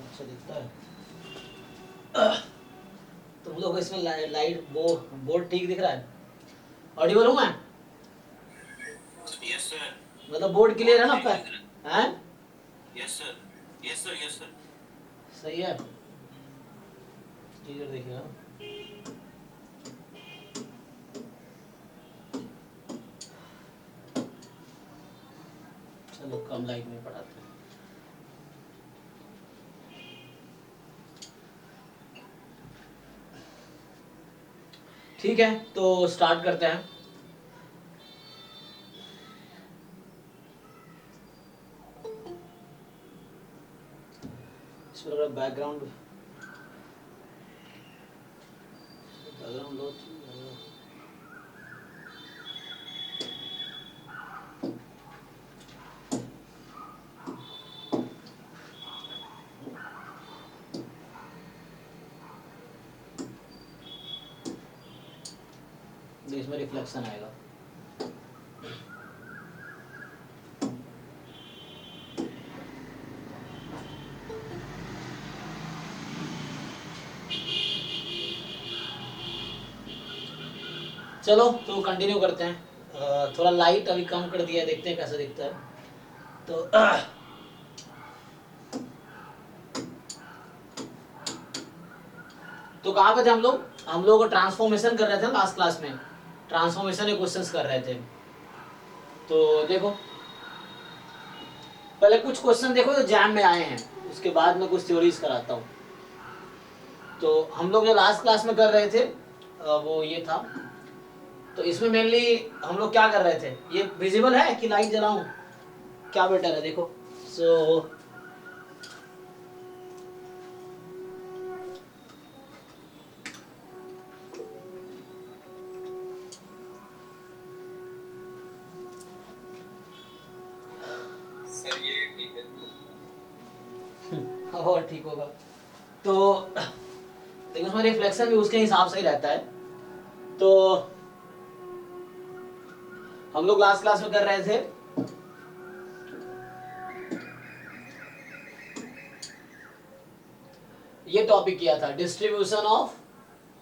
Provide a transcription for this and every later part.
अच्छा दिखता है। तुम लोग इसमें लाइट बोर्ड ठीक दिख रहा है? ऑडिबल हूँ मैं? Yes sir. मतलब बोर्ड क्लियर है ना आपका? हैं? Yes sir, yes sir, yes sir. सही है, क्लियर देखिएगा। चलो कम लाइट में पढ़ाते हैं। ठीक है, तो स्टार्ट करते हैं। इसमें अगर बैकग्राउंड बैकग्राउंड लो तो इसमें रिफ्लेक्शन आएगा। चलो तो कंटिन्यू करते हैं। थोड़ा लाइट अभी कम कर दिया है, देखते हैं कैसा दिखता है। तो तो कहाँ पे थे हम लोग? हम लोग ट्रांसफॉर्मेशन कर रहे थे लास्ट क्लास में। ट्रांसफॉर्मेशन के क्वेश्चंस कर रहे थे। तो देखो पहले कुछ क्वेश्चन देखो जो जैम में आए हैं, उसके बाद में कुछ थ्योरीज कराता हूँ। तो हम लोग जो लास्ट क्लास में कर रहे थे वो ये था। तो इसमें मेनली हम लोग क्या कर रहे थे, ये विजिबल है कि लाइट जलाऊं, क्या बेटर है? देखो सो सर ये ठीक है। और ठीक होगा। तो देखो उसमें रिफ्लेक्शन भी उसके हिसाब से ही रहता है। तो हम लोग लास्ट क्लास में कर रहे थे ये टॉपिक किया था, distribution of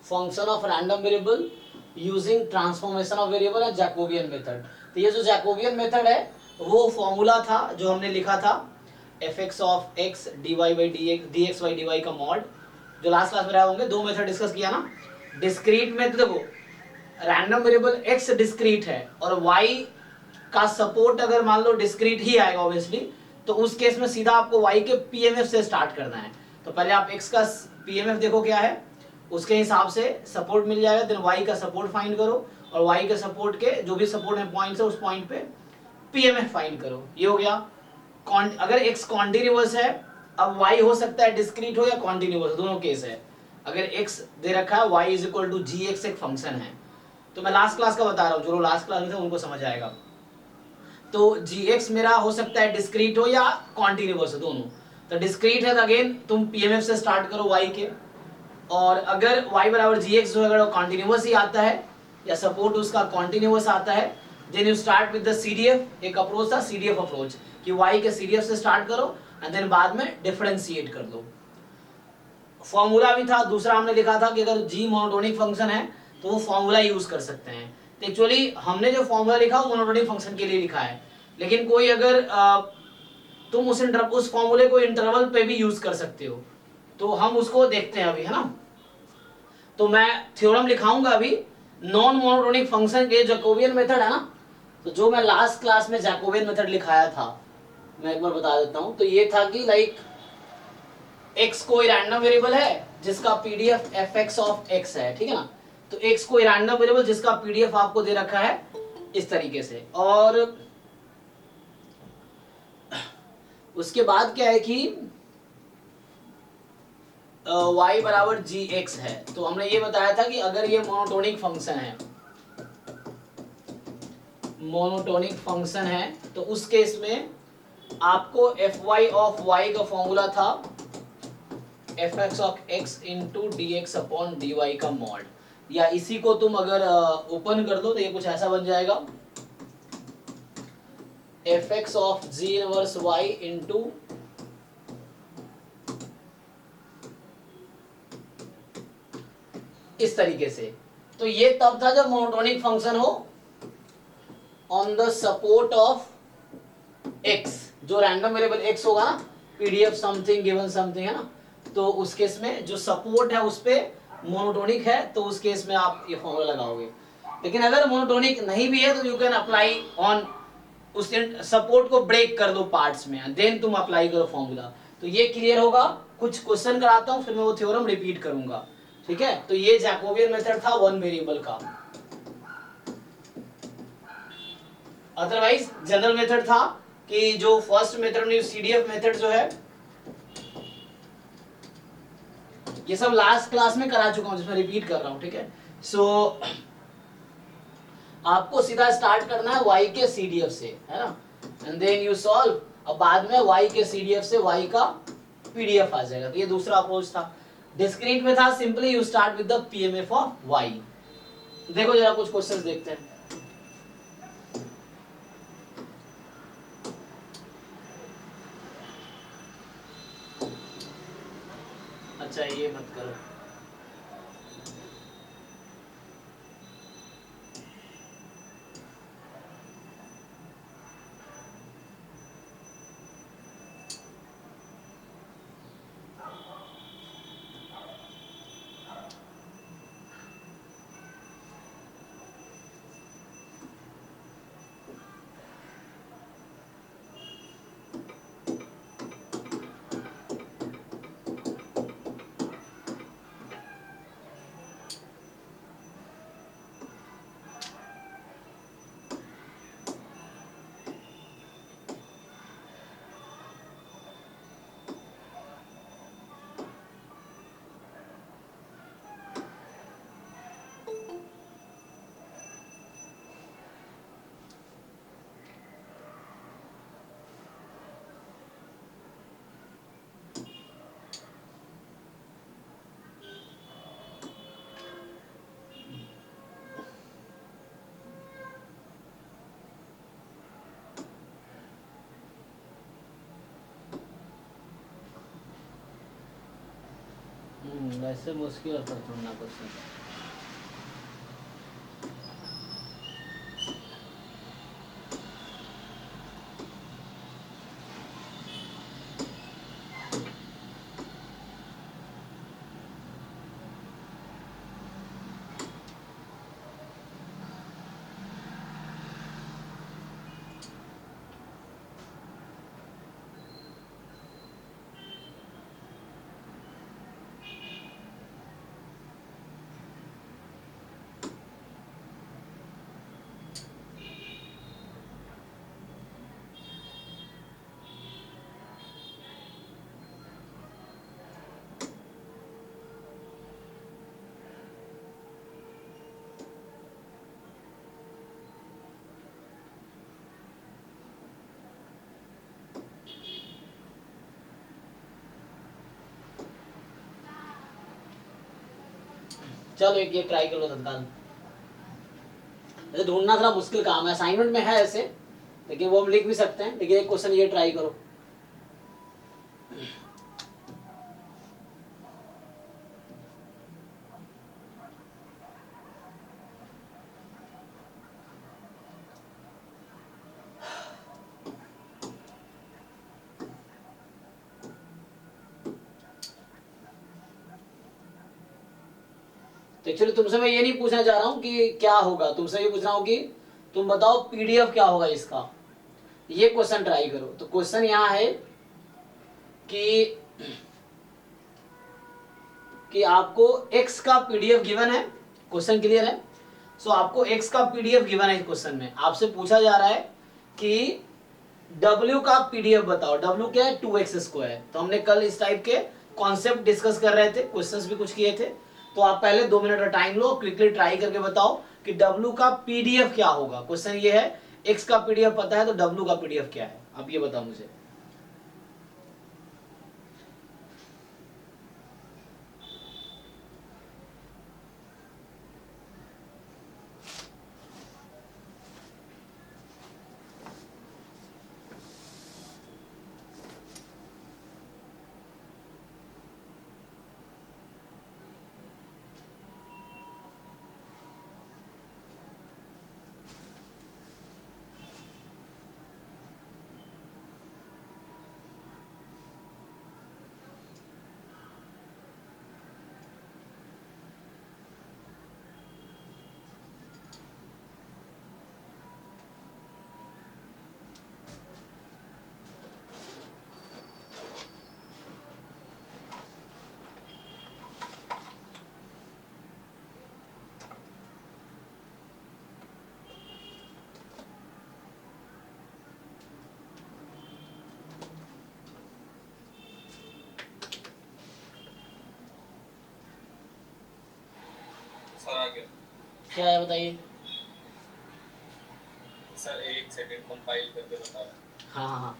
function of random variable using transformation of variable and Jacobian method. तो ये जो जैकोबियन मेथड है वो फॉर्मूला था जो हमने लिखा था f x of x d y by d x by d y का मॉड, जो लास्ट क्लास में रहे होंगे। दो मेथड डिस्कस किया ना। डिस्क्रीट में तो देखो रैंडम वेरिएबल एक्स डिस्क्रीट है और वाई का सपोर्ट अगर मान लो डिस्क्रीट ही आएगा ऑब्वियसली, तो उस केस में सीधा आपको वाई के पीएमएफ से स्टार्ट करना है। तो पहले आप एक्स का पीएमएफ देखो क्या है, उसके हिसाब से सपोर्ट मिल जाएगा, देन वाई का सपोर्ट फाइंड करो और वाई के सपोर्ट के जो भी सपोर्ट में पॉइंट्स है उस पॉइंट पे पीएमएफ फाइंड करो। ये हो गया। अगर एक्स कॉन्टिन्यूअस है, अब वाई हो सकता है डिस्क्रीट हो या कॉन्टिन्यूअस, दोनों केस है। अगर एक्स दे रखा है y is equal to g x एक फंक्शन है, तो मैं लास्ट क्लास का बता रहा हूँ, जो लास्ट क्लास में थे उनको समझ आएगा। तो जी एक्स मेरा हो सकता है डिस्क्रीट हो या कॉन्टिन्यूअस हो, दोनों। तो डिस्क्रीट है तो अगेन तुम पीएमएफ से स्टार्ट करो वाई के, और अगर y बराबर जी एक्स जो अगर कॉन्टिन्यूअस ही आता है या सपोर्ट उसका कॉन्टिन्यूअस आता है, then you start with the CDF. एक अप्रोच था सीडीएफ अप्रोच कि y के सीडीएफ से स्टार्ट करो एंड देन बाद में डिफरेंशिएट कर दो। फॉर्मूला भी था दूसरा, हमने लिखा था कि अगर g मोनोटोनिक फंक्शन है तो वो फॉर्मूला यूज कर सकते हैं। तो एक्चुअली हमने जो फॉर्मूला लिखा वो मोनोटोनिक फंक्शन के लिए लिखा है, लेकिन कोई अगर तुम उस फॉर्मूले को इंटरवल पे भी यूज कर सकते हो, तो हम उसको देखते हैं अभी, है ना। तो मैं थ्योरम लिखाऊंगा अभी नॉन मोनोटोनिक फंक्शन के जैकोबियन मेथड है ना। तो जो मैं लास्ट क्लास में जैकोबियन मेथड लिखाया था मैं एक बार बता देता हूं। तो ये था कि लाइक एक्स कोई रैंडम वेरिएबल है जिसका PDF F x of x है, ठीक है ना। तो एक्स कोई रैंडम वेरिएबल जिसका पीडीएफ आपको दे रखा है इस तरीके से, और उसके बाद क्या है कि y बराबर जी एक्स है। तो हमने ये बताया था कि अगर ये मोनोटोनिक फंक्शन है, मोनोटोनिक फंक्शन है, तो उस केस में आपको एफ वाई ऑफ वाई का फॉर्मूला था f x of x into d x upon d y का मॉड, या इसी को तुम अगर ओपन कर दो तो ये कुछ ऐसा बन जाएगा f x of g inverse y into इस तरीके से। तो ये तब था जब मोनोटोनिक फंक्शन हो on the support of x, जो रैंडम वेरिएबल x होगा ना, pdf समथिंग गिवन समथिंग है ना, तो उस केस में जो सपोर्ट है उस पे मोनोटोनिक है, तो उस केस में आप ये फॉर्मूला लगाओगे। लेकिन अगर मोनोटोनिक नहीं भी है तो यू कैन अप्लाई ऑन, उस सपोर्ट को ब्रेक कर दो पार्ट्स में, देन तुम अप्लाई करो फॉर्मूला। तो ये क्लियर होगा। कुछ क्वेश्चन कराता हूं फिर मैं वो थ्योरम रिपीट करूंगा, ठीक है। तो ये जैकोबियन मेथड था वन वेरिएबल का। अदरवाइज जनरल मेथड था कि जो फर्स्ट मेथड में सीडीएफ मेथड जो है, ये सब लास्ट क्लास में करा चुका हूं, जिसमें रिपीट कर रहा हूं, ठीक है। सो आपको सीधा स्टार्ट करना है y के सीडीएफ से, है ना, एंड देन यू सॉल्व। अब बाद में y के सीडीएफ से y का पीडीएफ आ जाएगा। तो ये दूसरा अप्रोच था। डिस्क्रीट में था simply you start with the PMF of y। देखो जरा कुछ क्वेश्चंस देखते हैं। अच्छा ये मत करो। वैसे मुश्किल होता है ढूंढना क्वेश्चन। चलो एक ये ट्राई कर लो तत्काल। ढूंढना थोड़ा मुश्किल काम है, असाइनमेंट में है ऐसे, लेकिन वो हम लिख भी सकते हैं। लेकिन एक क्वेश्चन ये ट्राई करो। तो एक्चुअली तुमसे मैं ये नहीं पूछना चाह रहा हूं कि क्या होगा, तुमसे ये पूछ रहा हूं कि तुम बताओ पीडीएफ क्या होगा इसका। ये क्वेश्चन ट्राई करो। तो क्वेश्चन यहाँ है कि आपको x का पीडीएफ गिवन है। क्वेश्चन क्लियर है? सो आपको x का पीडीएफ गिवन है। इस क्वेश्चन में आपसे पूछा जा रहा है कि w का पीडीएफ बताओ। w क्या है? 2x²। तो हमने कल इस टाइप के कॉन्सेप्ट डिस्कस कर रहे थे, क्वेश्चंस भी कुछ किए थे। तो आप पहले 2 मिनट का टाइम लो, क्विकली ट्राई करके बताओ कि w का पीडीएफ क्या होगा। क्वेश्चन ये है, x का पीडीएफ पता है तो w का पीडीएफ क्या है? आप ये बताओ मुझे। क्या है बताइए। सर एक सेकंड कंपाइल करके बता रहा हूँ। हाँ हाँ हाँ।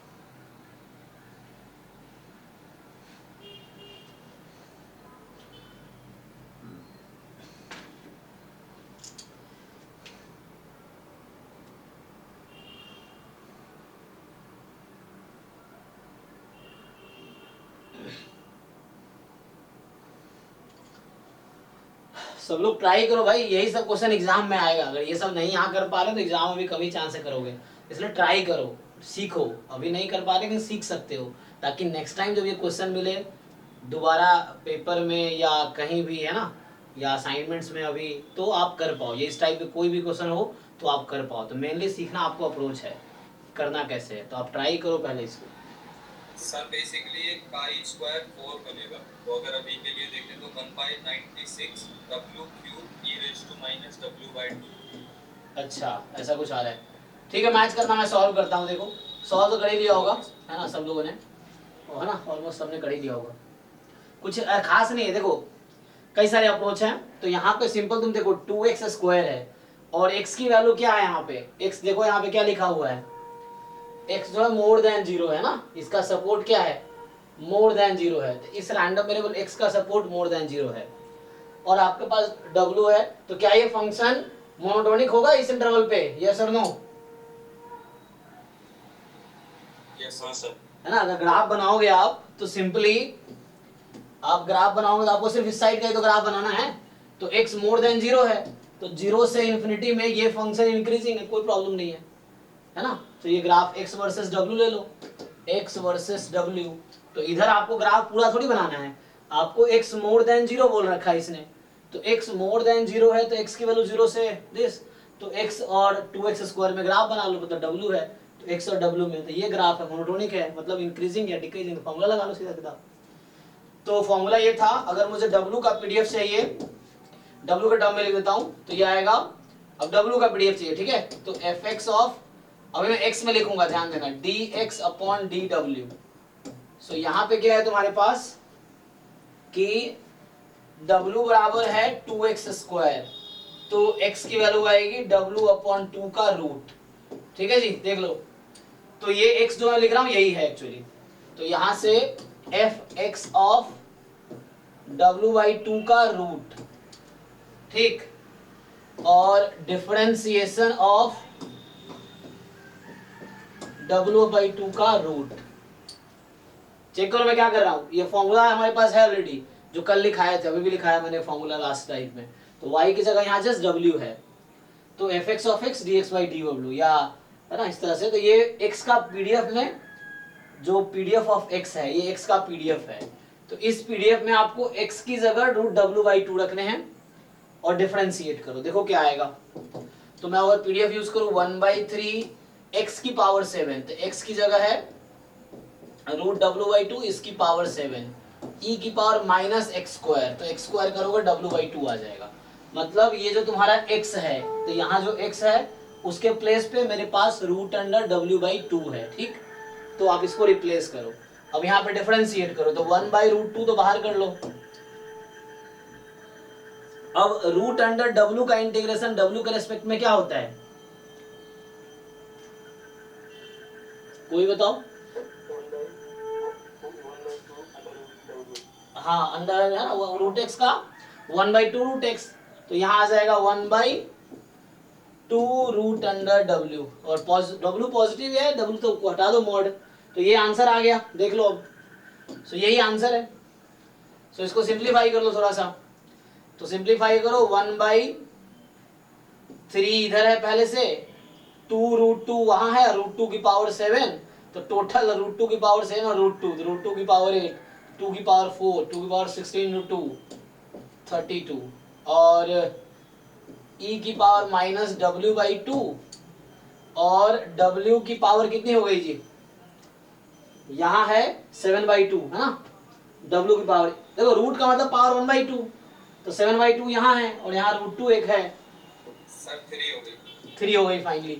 सब लोग ट्राई करो भाई, यही सब क्वेश्चन एग्जाम में आएगा। अगर ये सब नहीं यहाँ कर पा रहे तो एग्जाम में भी कम ही चांस से करोगे, इसलिए ट्राई करो, सीखो। अभी नहीं कर पा रहे लेकिन सीख सकते हो, ताकि नेक्स्ट टाइम जब ये क्वेश्चन मिले दोबारा पेपर में या कहीं भी, है ना, या असाइनमेंट्स में अभी, तो आप कर पाओ। ये इस टाइप के कोई भी क्वेश्चन हो तो आप कर पाओ। तो मेनली सीखना आपको अप्रोच है, करना कैसे है, तो आप ट्राई करो पहले इसको। सर बेसिकली ये काई स्क्वायर 4 बनेगा, तो अगर अभी के लिए देखें तो 1/96 w cube e raise to minus w/2। अच्छा, ऐसा कुछ आ रहा है। ठीक है, मैच करना, मैं सॉल्व करता हूँ। देखो सॉल्व तो कर ही लिया होगा, है ना, सब लोगों ने, है ना, ऑलमोस्ट सबने कर ही लिया होगा। कुछ खास नहीं है। देखो कई सारे अप्रोच हैं, तो यहाँ पे सिंपल तुम देखो 2x स्क्वायर है और x की वैल्यू क्या है यहाँ पे, x देखो यहाँ पे क्या लिखा हुआ है, x जो है मोर देन 0 है ना, इसका सपोर्ट क्या है, मोर देन 0 है। तो इस रैंडम वेरिएबल x का सपोर्ट मोर देन 0 है और आपके पास w है, तो क्या ये फंक्शन मोनोटोनिक होगा इस इंटरवल पे, यस और नो? Yes sir. है ना, अगर ग्राफ बनाओगे आप तो सिंपली आप ग्राफ बनाओगे तो आपको सिर्फ इस साइड का ही तो ग्राफ बनाना है। तो x मोर देन 0 है, तो 0 से इन्फिनिटी में ये फंक्शन इंक्रीजिंग है, कोई प्रॉब्लम नहीं है ना। तो ये ग्राफ x वर्सेस w ले लो, x वर्सेस w। तो इधर आपको ग्राफ पूरा थोड़ी बनाना है, आपको x मोर देन 0 बोल रखा है इसने, तो x मोर देन 0 है तो x की वैल्यू 0 से दिस, तो x और 2x स्क्वायर में ग्राफ बना लो, मतलब w है तो x और w में, तो ये ग्राफ है मोनोटोनिक है, मतलब इंक्रीजिंग या डिक्रीजिंग, फॉर्मूला लगा लो सीधा सीधा। तो फॉर्मूला ये था, अगर मुझे W का PDF चाहिए, W के टर्म में लिख देता हूं, तो ये आएगा, अब W का PDF चाहिए, ठीक है, तो fx ऑफ, अभी मैं x में लिखूंगा, ध्यान देना, dx अपॉन dw। सो यहाँ पे क्या है तुम्हारे पास कि W बराबर है 2x स्क्वायर, तो x की वैल्यू आएगी W अपॉन 2 का रूट, ठीक है जी, देख लो। तो ये x जो मैं लिख रहा हूं यही है एक्चुअली, तो यहां से fx ऑफ w/2 का रूट, ठीक, और डिफरेंशिएशन ऑफ w/2 का रूट। चेक करो मैं क्या कर रहा हूं, ये फॉर्मूला हमारे पास है ऑलरेडी, जो कल लिखाया था, अभी भी लिखाया मैंने फॉर्मूला लास्ट टाइम में। तो y की जगह यहाँ जस्ट w है, तो fx ऑफ x dx/dw, या है ना इस तरह से। तो ये x का PDF में, जो PDF ऑफ x है, ये x का PDF है, तो इस PDF में आपको x की जगह √w/2 रखने हैं और डिफरेंशिएट करो, देखो क्या आएगा। तो मैं अगर PDF यूज करूं 1/3 x की पावर 7, तो x की जगह है √w/2 इसकी पावर 7 e की पावर माइनस x स्क्वायर, तो x स्क्वायर करोगे w/2 आ जाएगा। मतलब ये जो तुम्हारा x है, तो यहाँ जो x है उसके प्लेस पे मेरे पास √w/2 है, ठीक, तो आप इसको रिप्लेस करो। अब यहाँ पे डिफरेंशिएट करो, तो 1/√2 तो बाहर कर लो। अब √w का इंटीग्रेशन w के रेस्पेक्ट में क्या होता है, कोई बताओ? हाँ, अंडर है ना √x का 1/2 √x, तो यहाँ आ जाएगा 1/2 √w, और w पॉजिटिव है, w तो हटा दो मॉड, तो ये आंसर आ गया, देख लो अब। सो यही आंसर है। सो इसको सिंप्लीफाई कर लो थोड़ा सा, तो सिंप्लीफाई करो, 1/3 इधर है पहले से, 2√2 वहां है, √2 की पावर 7, तो टोटल √2 की पावर 7 और √2, तो √2 की पावर 8, 2 की पावर 4, 2 की पावर 16 × 2 32, और e की पावर माइनस w/2, और w की पावर कितनी हो गई जी, यहाँ है 7/2, है ना, w की पावर, देखो रूट का मतलब पावर 1/2, तो 7/2 यहाँ है और यहाँ √2 एक है, सर 3 हो गई, 3 हो गई फाइनली,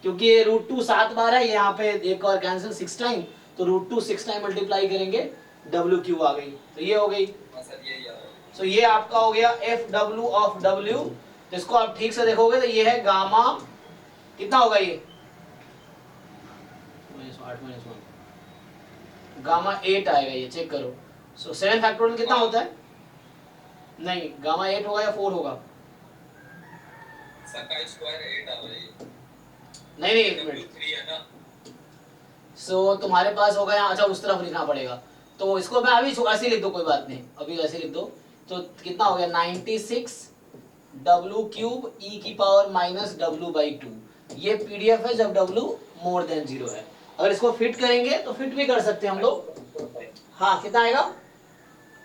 क्योंकि ये √2 7 बार है, यहाँ पे एक और कैंसिल 6 टाइम, तो √2 6 टाइम मल्टीप्लाई करेंगे, w आ गई, तो ये हो गई। सर ये याद है। सो ये आपका हो गया FW ऑफ W तो इसको आप ठीक से देखोगे तो ये है गामा, कितना होगा ये -8 गामा 8 आएगा, ये चेक करो। सो 7 फैक्टोरियल कितना होता है? नहीं, गामा 8 होगा या 4 होगा? सर का स्क्वायर 8 आ रहा है। नहीं नहीं, एक मिनट। 3 है ना। सो तुम्हारे पास होगा यहाँ, अच्छा उस तरफ लिखना पड़ेगा। तो इसको मैं अभी ऐसे लिख दो, कोई बात नहीं, अभी ऐसे लिख दो। तो कितना हो गया 96 W क्यूब e की पावर माइनस W/2। ये पीडीएफ है जब W मोर देन 0 है। अगर इसको फिट करेंगे तो फिट भी कर सकते हैं हम लोग। हाँ, कितना आएगा?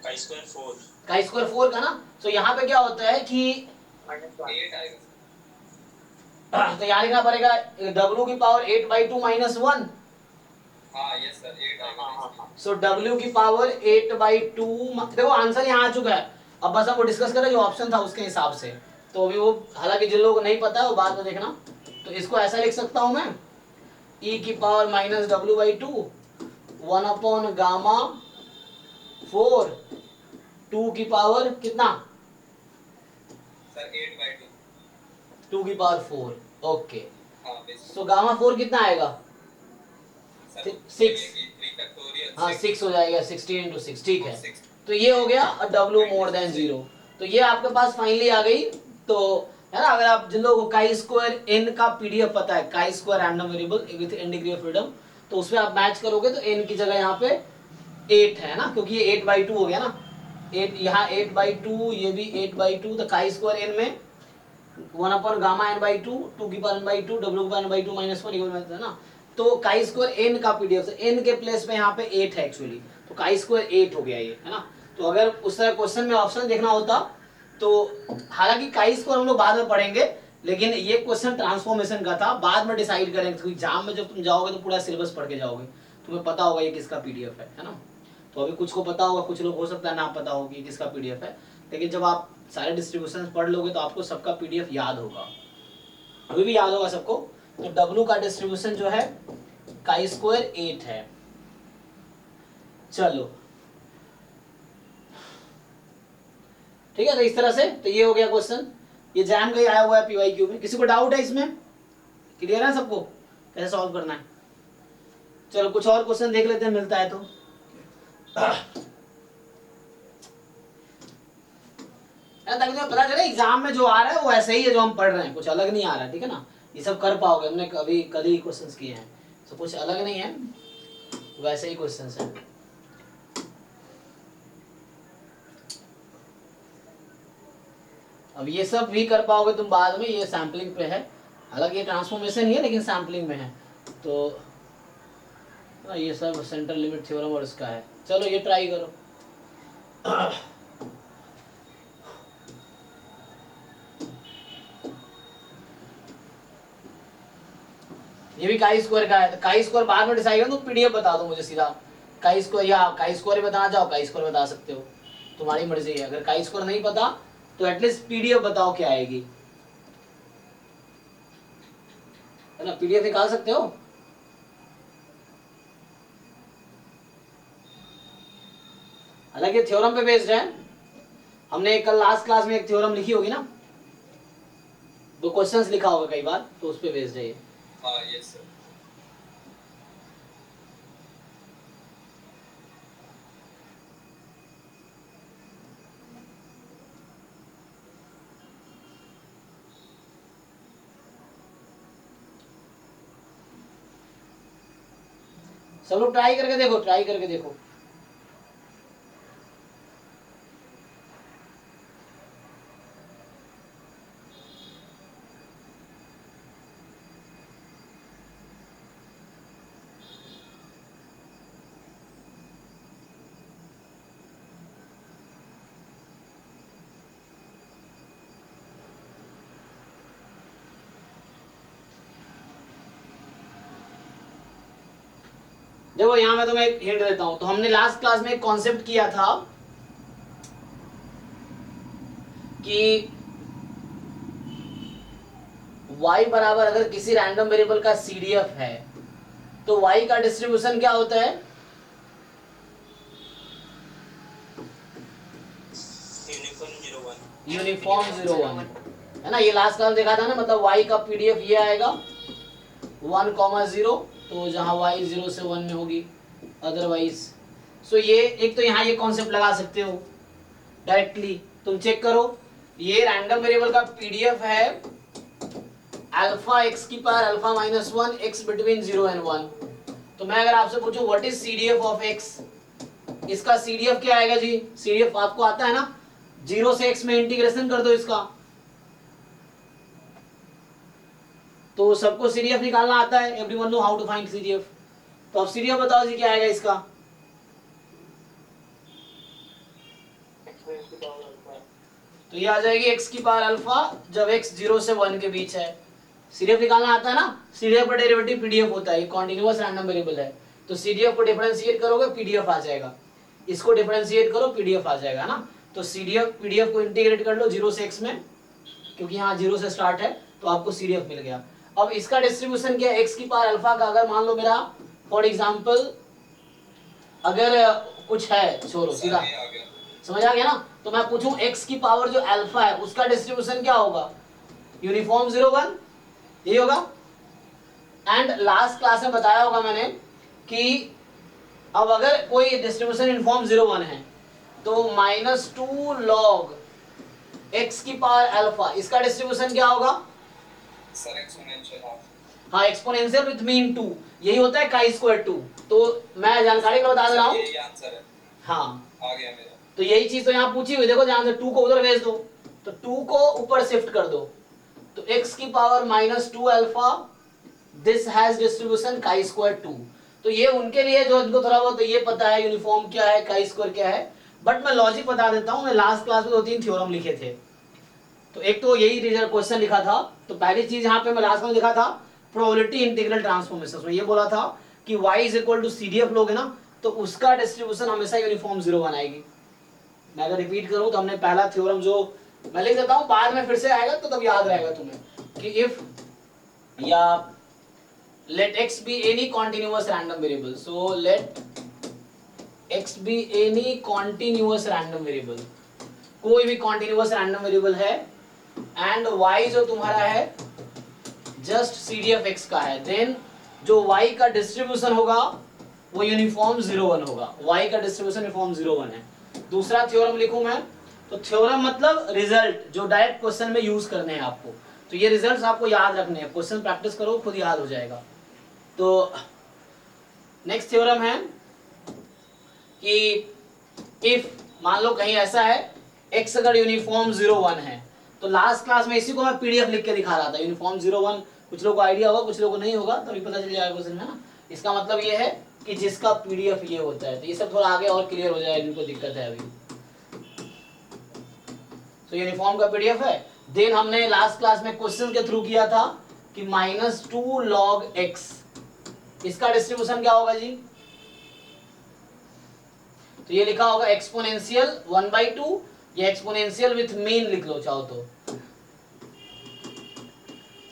का स्क्वायर 4 का स्क्वायर 4 का ना। तो यहाँ पे क्या होता है कि 8 आएगा। तो यहाँ लिखना पड़ेगा W की पावर 8/2 माइनस 1। हाँ यस सर, 8 आएगा। सो W की पावर 8/2। देखो आंसर यहाँ आ चुका है। अब बस आपको डिस्कस करें जो ऑप्शन था उसके हिसाब से। तो अभी वो, हालांकि जिन लोगों को नहीं पता है वो बाद में देखना। तो इसको ऐसा लिख सकता हूं मैं, e की power minus W/2 1 upon gamma 4 2 की पावर कितना सर 8/2 2 की पावर 4। ओके, हाँ बेस। सो गामा 4 कितना आएगा? सर 6। 3 फैक्टोरियल। हाँ 6 हो जाएगा, 16 × 6, ठीक है। 6। तो ये हो गया W मोर देन 0। तो ये आपके पास फाइनली आ गई। तो है ना, अगर आप जिन लोगों को काई स्क्वायर n का पीडीएफ पता है, chi square random variable with n degree of freedom, तो उसमें आप मैच करोगे तो n की जगह यहाँ पे 8 है ना, क्योंकि ये 8/2 हो गया ना। 8 यहाँ 8/2, ये भी 8/2। तो काई स्क्वायर n में 1 अपॉन गामा n/2 2 की पावर n/2 W की पावर n/2 माइनस 1 इक्वल है ना। तो काई स्क्वायर n का पीडीएफ, n के प्लेस पे यहाँ पे 8 है एक्चुअली, तो काई स्क्वायर 8 हो गया ये, है ना। तो अगर उस तरह क्वेश्चन में ऑप्शन देखना होता तो, हालांकि काई स्क्वायर हम लोग बाद में पढ़ेंगे, लेकिन ये क्वेश्चन ट्रांसफॉर्मेशन का था, बाद में डिसाइड करेंगे। तो एग्जाम में जब तुम जाओगे तो पूरा सिलेबस पढ़ के जाओगे, तुम्हें पता होगा ये किसका पीडीएफ है ना। तो अभी कुछ को पता होगा, कुछ लोग हो सकता है ना पता होगी ये किसका पीडीएफ है, लेकिन जब आप सारे डिस्ट्रीब्यूशन पढ़ लोगे तो आपको सबका पीडीएफ याद होगा, अभी भी याद होगा सबको। तो W का डिस्ट्रीब्यूशन जो है काई स्क्वायर 8 है। चलो ठीक है, तो इस तरह से तो ये हो गया क्वेश्चन, ये जैम का ही आया हुआ है PYQ में। किसी को डाउट है इसमें? क्लियर है सबको कैसे सॉल्व करना है? चलो कुछ और क्वेश्चन देख लेते हैं, मिलता है तो। ताकि तुम्हें पता चले एग्जाम में जो आ रहा है वो ऐसे ही है जो हम पढ़ रहे हैं, कुछ अलग नहीं आ रहा है, ठीक है ना। ये सब कर पाओगे, हमने कभी कल ही क्वेश्चंस किए हैं, तो कुछ अलग नहीं है, वैसे ही क्वेश्चंस हैं। अब ये सब भी कर पाओगे तुम बाद में, ये सैम्पलिंग पे है, हालांकि ये ट्रांसफॉर्मेशन ही है लेकिन सैम्पलिंग में है। तो ये सब सेंट्रल लिमिट थ्योरम और इसका है। चलो ये ट्राई करो। ये भी काई स्क्वायर का है, काई स्क्वायर बाद में डिसाइड करो। तो पीडीएफ बता दो मुझे सीधा, काई स्क्वायर या काई स्क्वायर बताना चाहो काई स्क्वायर बता सकते हो, तुम्हारी मर्जी है। अगर काई स्क्वायर नहीं पता तो एटलीस्ट पीडीएफ बताओ क्या आएगी, है ना। पीडीएफ निकाल सकते हो। हालांकि थ्योरम पे बेस्ड है, हमने कल लास्ट क्लास में एक थ्योरम लिखी होगी ना, दो क्वेश्चंस लिखा होगा कई बार, तो उस पे बेस्ड है ये। हाँ यस सर। सब लोग ट्राई करके देखो, ट्राई करके देखो। देखो यहाँ मैं तुम्हें एक हिंट देता हूं। तो हमने लास्ट क्लास में एक कॉन्सेप्ट किया था कि y बराबर अगर किसी रैंडम वेरिएबल का CDF है तो y का डिस्ट्रीब्यूशन क्या होता है? यूनिफॉर्म 0 1। है ना, ये लास्ट क्लास देखा था ना, मतलब y का पीडीएफ ये आएगा 1,0, तो जहाँ y 0 से 1 में होगी, अदरवाइज सो ये एक तो यहाँ ये कॉन्सेप्ट लगा सकते हो डायरेक्टली, तुम चेक करो, ये रैंडम वेरिएबल का पीडीएफ है अल्फा x की power alpha minus 1 x between 0 and 1। तो मैं अगर आपसे पूछूं what is CDF of x, इसका CDF क्या आएगा जी? CDF आपको आता है ना, 0 से x में इंटीग्रेशन कर दो इसका, तो सबको CDF निकालना आता है, everyone know how to find CDF। तो अब CDF बताओ जी क्या आएगा इसका? तो ये आ जाएगी x की पावर अल्फा जब x 0 से 1 के बीच है। CDF निकालना आता है ना, CDF का डेरिवेटिव PDF होता है, ये कॉन्टिन्यूअस रैंडम वेरिएबल है, तो CDF को डिफरेंशिएट करोगे PDF आ जाएगा, इसको डिफरेंशिएट करो PDF आ जाएगा ना। तो CDF PDF को इंटीग्रेट कर लो 0 से x में, क्योंकि यहाँ 0 से स्टार्ट है तो आपको CDF मिल गया। अब इसका डिस्ट्रीब्यूशन क्या है x की पावर अल्फा का, अगर मान लो मेरा फॉर एग्जांपल अगर कुछ है, छोड़ो सीधा, समझ आ गया ना, तो मैं पूछूं x की पावर जो अल्फा है उसका डिस्ट्रीब्यूशन क्या होगा? यूनिफॉर्म 0 1, यही होगा। एंड लास्ट क्लास में बताया होगा मैंने कि अब अगर कोई डिस्ट्रीब्यूशन यूनिफॉर्म 0 1 है तो -2 log x की पावर अल्फा, इसका डिस्ट्रीब्यूशन क्या होगा? Sir exponential half. हाँ, एक्सपोनेंशियल विथ मीन 2, यही होता है chi स्क्वायर 2। तो मैं जानकारी के लिए बता दे रहा हूँ, यही आंसर है। हाँ आ गया मेरा। तो यही चीज तो यहाँ पूछी हुई, देखो ध्यान से, 2 को उधर भेज दो, तो 2 को ऊपर शिफ्ट कर दो, तो x की power -2 alpha, this has distribution chi square 2। तो ये उनके लिए जो इनको थोड़ा बहुत तो ये पता है यूनिफॉर्म क्या है, chi स्क्वायर क्या है, बट मैं लॉजिक बता देता हूँ। मैं लास्ट क्लास में 2-3 थ्योरम लिखे थे, तो एक तो यही क्वेश्चन लिखा था, तो पहली चीज यहाँ पे मैं लास्ट में लिखा था प्रोबेबिलिटी इंटीग्रल ट्रांसफॉर्मेशन में ये बोला था कि y is equal to CDF लोगे ना तो उसका डिस्ट्रीब्यूशन हमेशा यूनिफॉर्म 0 बनाएगी। मैं अगर रिपीट करूं तो हमने पहला थ्योरम जो मैं लिख देता हूं, बाद में फिर से आएगा तो तब याद रहेगा तुम्हें कि इफ या let x be any continuous random variable, so let x be any continuous random variable, कोई भी continuous random variable है एंड y जो तुम्हारा है जस्ट CDF x का है, देन जो y का डिस्ट्रीब्यूशन होगा वो यूनिफॉर्म 0 1 होगा, y का डिस्ट्रीब्यूशन यूनिफॉर्म 0 1 है। दूसरा थ्योरम लिखूं मैं, तो थ्योरम मतलब रिजल्ट जो डायरेक्ट क्वेश्चन में यूज करने हैं आपको, तो ये रिजल्ट्स आपको याद रखने हैं, क्वेश्चन प्रैक्टिस करो खुद याद हो जाएगा। तो नेक्स्ट थ्योरम है कि इफ मान लो कहीं ऐसा है x अगर यूनिफॉर्म 0 1 है, तो लास्ट क्लास में इसी को मैं PDF लिख के दिखा रहा था, यूनिफॉर्म 0 1, कुछ लोगों को आइडिया होगा कुछ लोगों को नहीं होगा, तभी पता चल जाएगा क्वेश्चन में ना। इसका मतलब ये है कि जिसका PDF ये होता है, तो ये सब थोड़ा आगे और क्लियर हो जाए जिनको दिक्कत है अभी। तो यूनिफॉर्म का PDF है, देन हमने लास्ट क्लास में क्वेश्चन के थ्रू किया था कि -2 log x, इसका डिस्ट्रीब्यूशन क्या होगा जी? तो ये लिखा होगा एक्सपोनेंशियल 1/2 या एक्सपोनेंशियल विथ मीन लिख लो चाहो तो,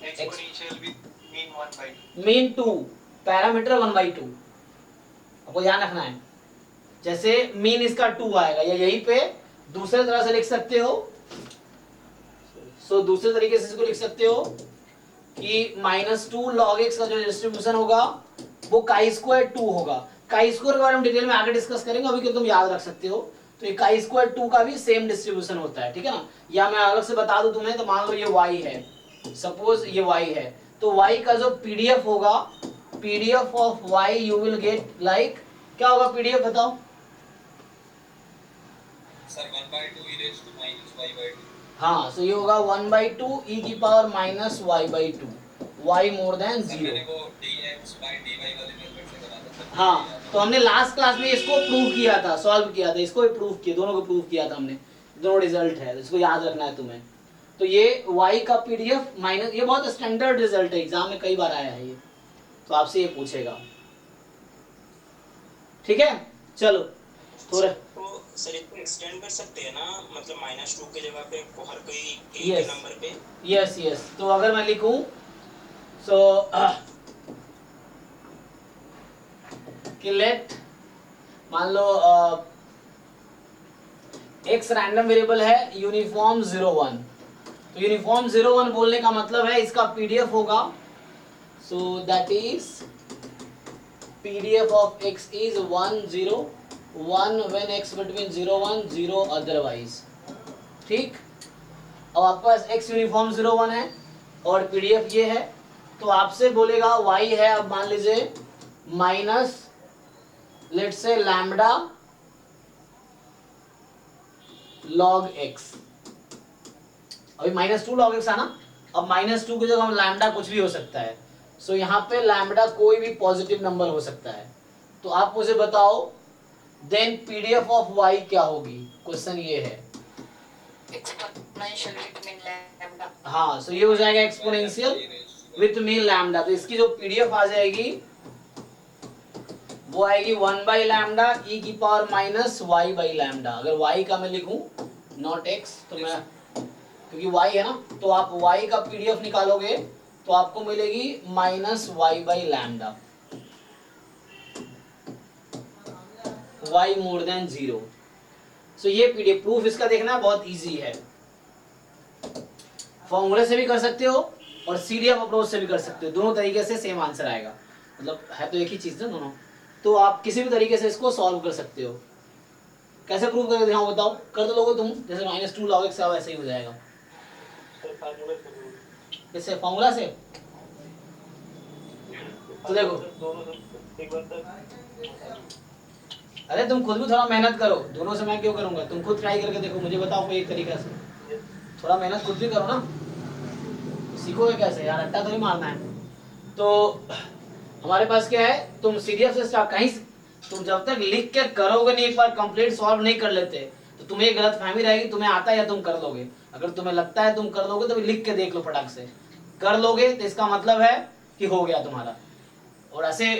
exponential with mean 1/2, mean 2 parameter 1/2 आपको ध्यान रखना है। जैसे मीन इसका 2 आएगा, या यहीं पे दूसरे तरह से लिख सकते हो, सो दूसरे तरीके से इसको लिख सकते हो कि -2 log x का जो डिस्ट्रीब्यूशन होगा वो chi स्क्वायर 2 होगा। chi स्क्वायर के बारे में डिटेल में आगे डिस्कस करेंगे, अभी के तुम याद रख सकते हो। तो ये chi स्क्वायर 2 का भी सेम डिस्ट्रीब्यूशन होता है, ठीक है ना। या मैं अलग से बता दूं तुम्हें, तो मान लो ये y है, सपोज ये y है, तो y का जो PDF होगा, PDF of y you will get like, क्या होगा PDF बताओ? Sir 1/2 e raised to minus y/2। हाँ, सो ये होगा 1/2 e की power minus y/2, y more than 0। मैंने वो dx/dy वाले मेथड से करा था सर। हाँ, तो हमने लास्ट क्लास में इसको प्रूव किया था, सॉल्व किया था, इसको भी प्रूव किया, दोनों को प्रूव किया था हमने, दोनों रिजल्ट है, इसको याद रखना है तुम्हें। तो ये y का PDF माइनस, ये बहुत स्टैंडर्ड रिजल्ट है, एग्जाम में कई बार आया है ये, तो आपसे ये पूछेगा, ठीक है। चलो थोड़ा तो सर इसको एक्सटेंड कर सकते हैं ना, मतलब -2 की जगह पे हर कोई एक Yes. नंबर पे। यस, तो अगर मैं लिखूं सो कि लेट मान लो x रैंडम वेरिएबल है यूनिफॉर्म 0 1, तो यूनिफॉर्म 01 बोलने का मतलब है इसका पीडीएफ होगा, so that is PDF of x is 101 when x between 0 1 0 otherwise. ठीक, अब आपके पास x यूनिफॉर्म 01 है और पीडीएफ ये है, तो आपसे बोलेगा y है, अब मान लीजिए minus let's say lambda log x, अभी -2 log x आना, अब -2 की जगह हम लैम्डा कुछ भी हो सकता है, सो यहाँ पे लैम्डा कोई भी पॉजिटिव नंबर हो सकता है। तो आप मुझे बताओ देन पीडीएफ ऑफ y क्या होगी, क्वेश्चन ये है। Exponential with mean lambda. हाँ, सो ये हो जाएगा एक्सपोनेंशियल विथ मीन लैम्डा, तो इसकी जो पीडीएफ आ जाएगी वो आएगी 1 बाई लैम्डा ई की power minus y by lambda. अगर y का मैं लिखूं नॉट x, तो मैं क्योंकि y है ना, तो आप y का पीडीएफ निकालोगे तो आपको मिलेगी minus y by lambda, y more than 0। So ये पीडीएफ प्रूफ इसका देखना बहुत इजी है, फॉर्मूले से भी कर सकते हो और सीडीएफ अप्रोच से भी कर सकते हो, दोनों तरीके से सेम आंसर आएगा, मतलब है तो एक ही चीज ना दोनों, तो आप किसी भी तरीके से इसको सॉल्व कर सकते हो। कैसे प्रूव करके दिखाऊं बताओ, कर दो लोगे तुम, जैसे -2 log x वैसे ही हो जाएगा। इससे फॉर्मूला से तो देखो, अरे तुम खुद भी थोड़ा मेहनत करो, दोनों से मैं क्यों करूंगा, तुम खुद ट्राई करके देखो, मुझे बताओ कोई एक तरीका से, थोड़ा मेहनत खुद भी करो ना, सीखोगे कैसे यार, अट्टा तो नहीं मारना है। तो हमारे पास क्या है, तुम सीडीएफ से स्टार्ट, कहीं तुम जब तक लिख के करोगे नहीं, एक बार कंप्लीट सॉल्व नहीं कर लेते तो तुम्हें गलत फहमी रहेगी, तुम्हें आता है या तुम कर लोगे। अगर तुम्हें लगता है तुम कर लोगे तो लिख के देख लो, फटाक से कर लोगे तो इसका मतलब है कि हो गया तुम्हारा, और ऐसे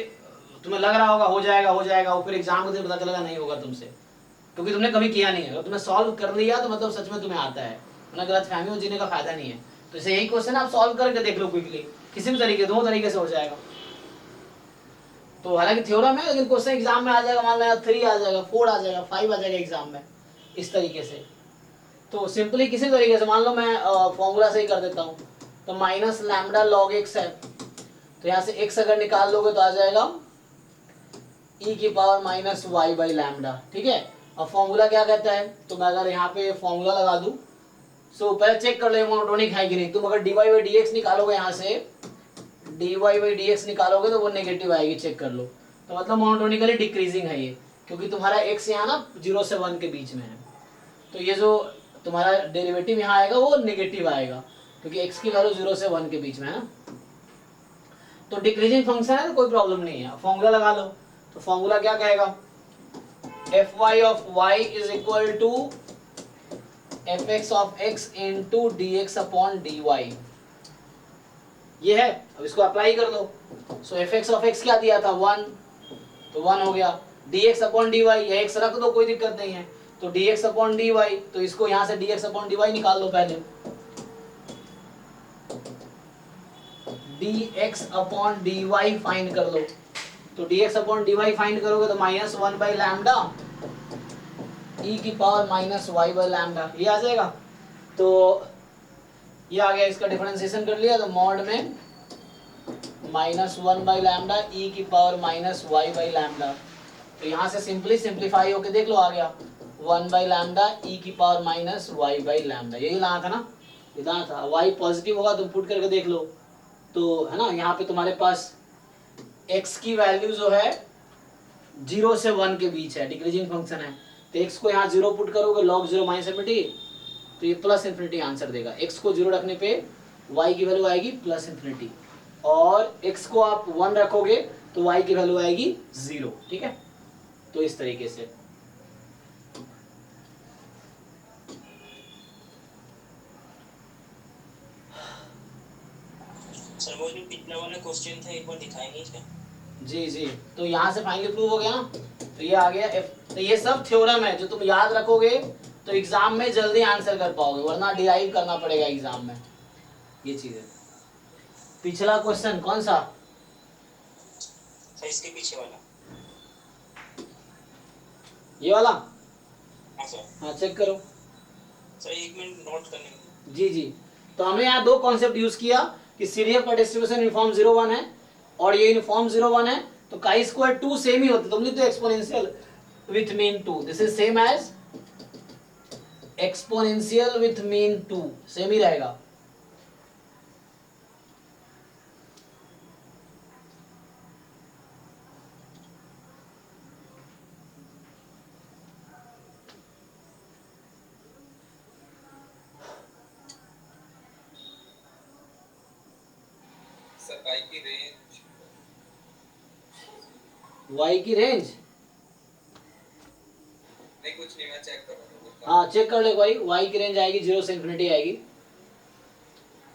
तुम्हें लग रहा होगा हो जाएगा और फिर एग्जाम के दिन पता चलेगा नहीं होगा तुमसे, क्योंकि तुमने कभी किया नहीं है। अगर तुमने सॉल्व कर लिया तो मतलब सच में तुम्हें आता है, वरना गलत फहमी हो जीने का फायदा नहीं है। तो इसे यही क्वेश्चन आप सॉल्व करके देख लो क्विकली, किसी भी तरीके, दो तरीके से हो जाएगा। तो हालांकि थ्योरम है, लेकिन क्वेश्चन एग्जाम में आ जाएगा, मान लो 3 आ जाएगा, 4 आ जाएगा, 5 आ जाएगा एग्जाम में, इस तरीके से। तो सिंपली किसी तरीके से, मान लो मैं फॉर्मूला से ही कर देता हूँ, तो माइनस लैम्डा लॉग एक्स है, तो यहाँ से x अगर निकाल लोगे तो आ जाएगा e की power minus y by lambda. ठीक है, अब फॉर्मूला क्या कहता है, तो मैं अगर यहाँ पे फॉर्मूला लगा दूं, सो पहले चेक कर लो मोनोटोनिक है कि नहीं। तुम अगर dy बाई dx निकालोगे, यहाँ से dy बाई dx निकालोगे तो वो नेगेटिव आएगी, चेक कर लो, तो मतलब मोनोटोनिकली डिक्रीजिंग है ये, क्योंकि तुम्हारा x यहाँ ना 0 से 1 के बीच में है, तो ये जो तुम्हारा डेरिवेटिव यहाँ आएगा वो नेगेटिव आएगा, क्योंकि x की वैल्यू 0 से 1 के बीच में है ना। तो डिक्रीजिंग फंक्शन है तो कोई प्रॉब्लम नहीं है, फॉर्मूला लगा लो। तो फॉर्मूला क्या कहेगा, fy of y is equal to fx of x into dx upon dy, ये है। अब इसको अप्लाई कर लो, सो fx ऑफ x क्या दिया था 1, तो 1 हो गया, dx अपॉन dy, ये x रख दो कोई दिक्कत नहीं है, तो dx अपॉन dy, तो इसको यहाँ से dx अपॉन dy निकाल लो पहले, dx अपॉन dy फाइंड कर लो, तो dx अपॉन dy फाइंड करोगे तो माइनस 1 बाई लैम्डा e की power minus y by lambda, ये आ जाएगा। तो ये आ गया, इसका डिफरेंशिएशन कर लिया, तो मॉड में माइनस 1 बाई लैम्डा e की power minus y by lambda, तो यहाँ से सिंपली सिंप्लीफाई होके देख लो, आ गया 1 बाई लैम्डा e की power minus y by lambda, यही लाना था ना, ये लाना था। y पॉजिटिव होगा तुम पुट करके देख लो, तो है ना, यहाँ पे तुम्हारे पास x की वैल्यू जो है 0 से 1 के बीच है, डिक्रीजिंग फंक्शन है, तो x को यहाँ 0 पुट करोगे, log 0 माइनस इन्फिनिटी, तो ये प्लस इन्फिनिटी आंसर देगा। x को 0 रखने पे y की वैल्यू आएगी प्लस इन्फिनिटी, और x को आप 1 रखोगे तो y की वैल्यू आएगी 0। ठीक है, तो इस तरीके से। सर वो जो पिछला वाला क्वेश्चन था एक बार दिखाएंगे क्या? जी जी, तो यहाँ से फाइनली प्रूव हो गया ना, तो ये आ गया तो ये सब थ्योरम है जो तुम याद रखोगे तो एग्जाम में जल्दी आंसर कर पाओगे, वरना डिराइव करना पड़ेगा एग्जाम में, ये चीज है। पिछला क्वेश्चन कौन सा, सर इसके पीछे वाला, ये वाला, हाँ सर। हाँ चेक करो। सर 1 मिनट नोट करने में। जी जी, तो हमने यहाँ दो कॉन्सेप्ट यूज किया कि सीडीएफ का डिस्ट्रीब्यूशन यूनिफॉर्म 0 1 है और ये यूनिफॉर्म 0 1 है, तो काई स्क्वायर 2 सेम ही होता है, तुमने तो exponential with mean 2, this is same as exponential with mean 2, same ही रहेगा। सर y की रेंज, y की रेंज, नहीं कुछ नहीं, मैं चेक कर रहा हूँ। हाँ चेक कर ले भाई, y की रेंज आएगी 0 से इंफिनिटी आएगी।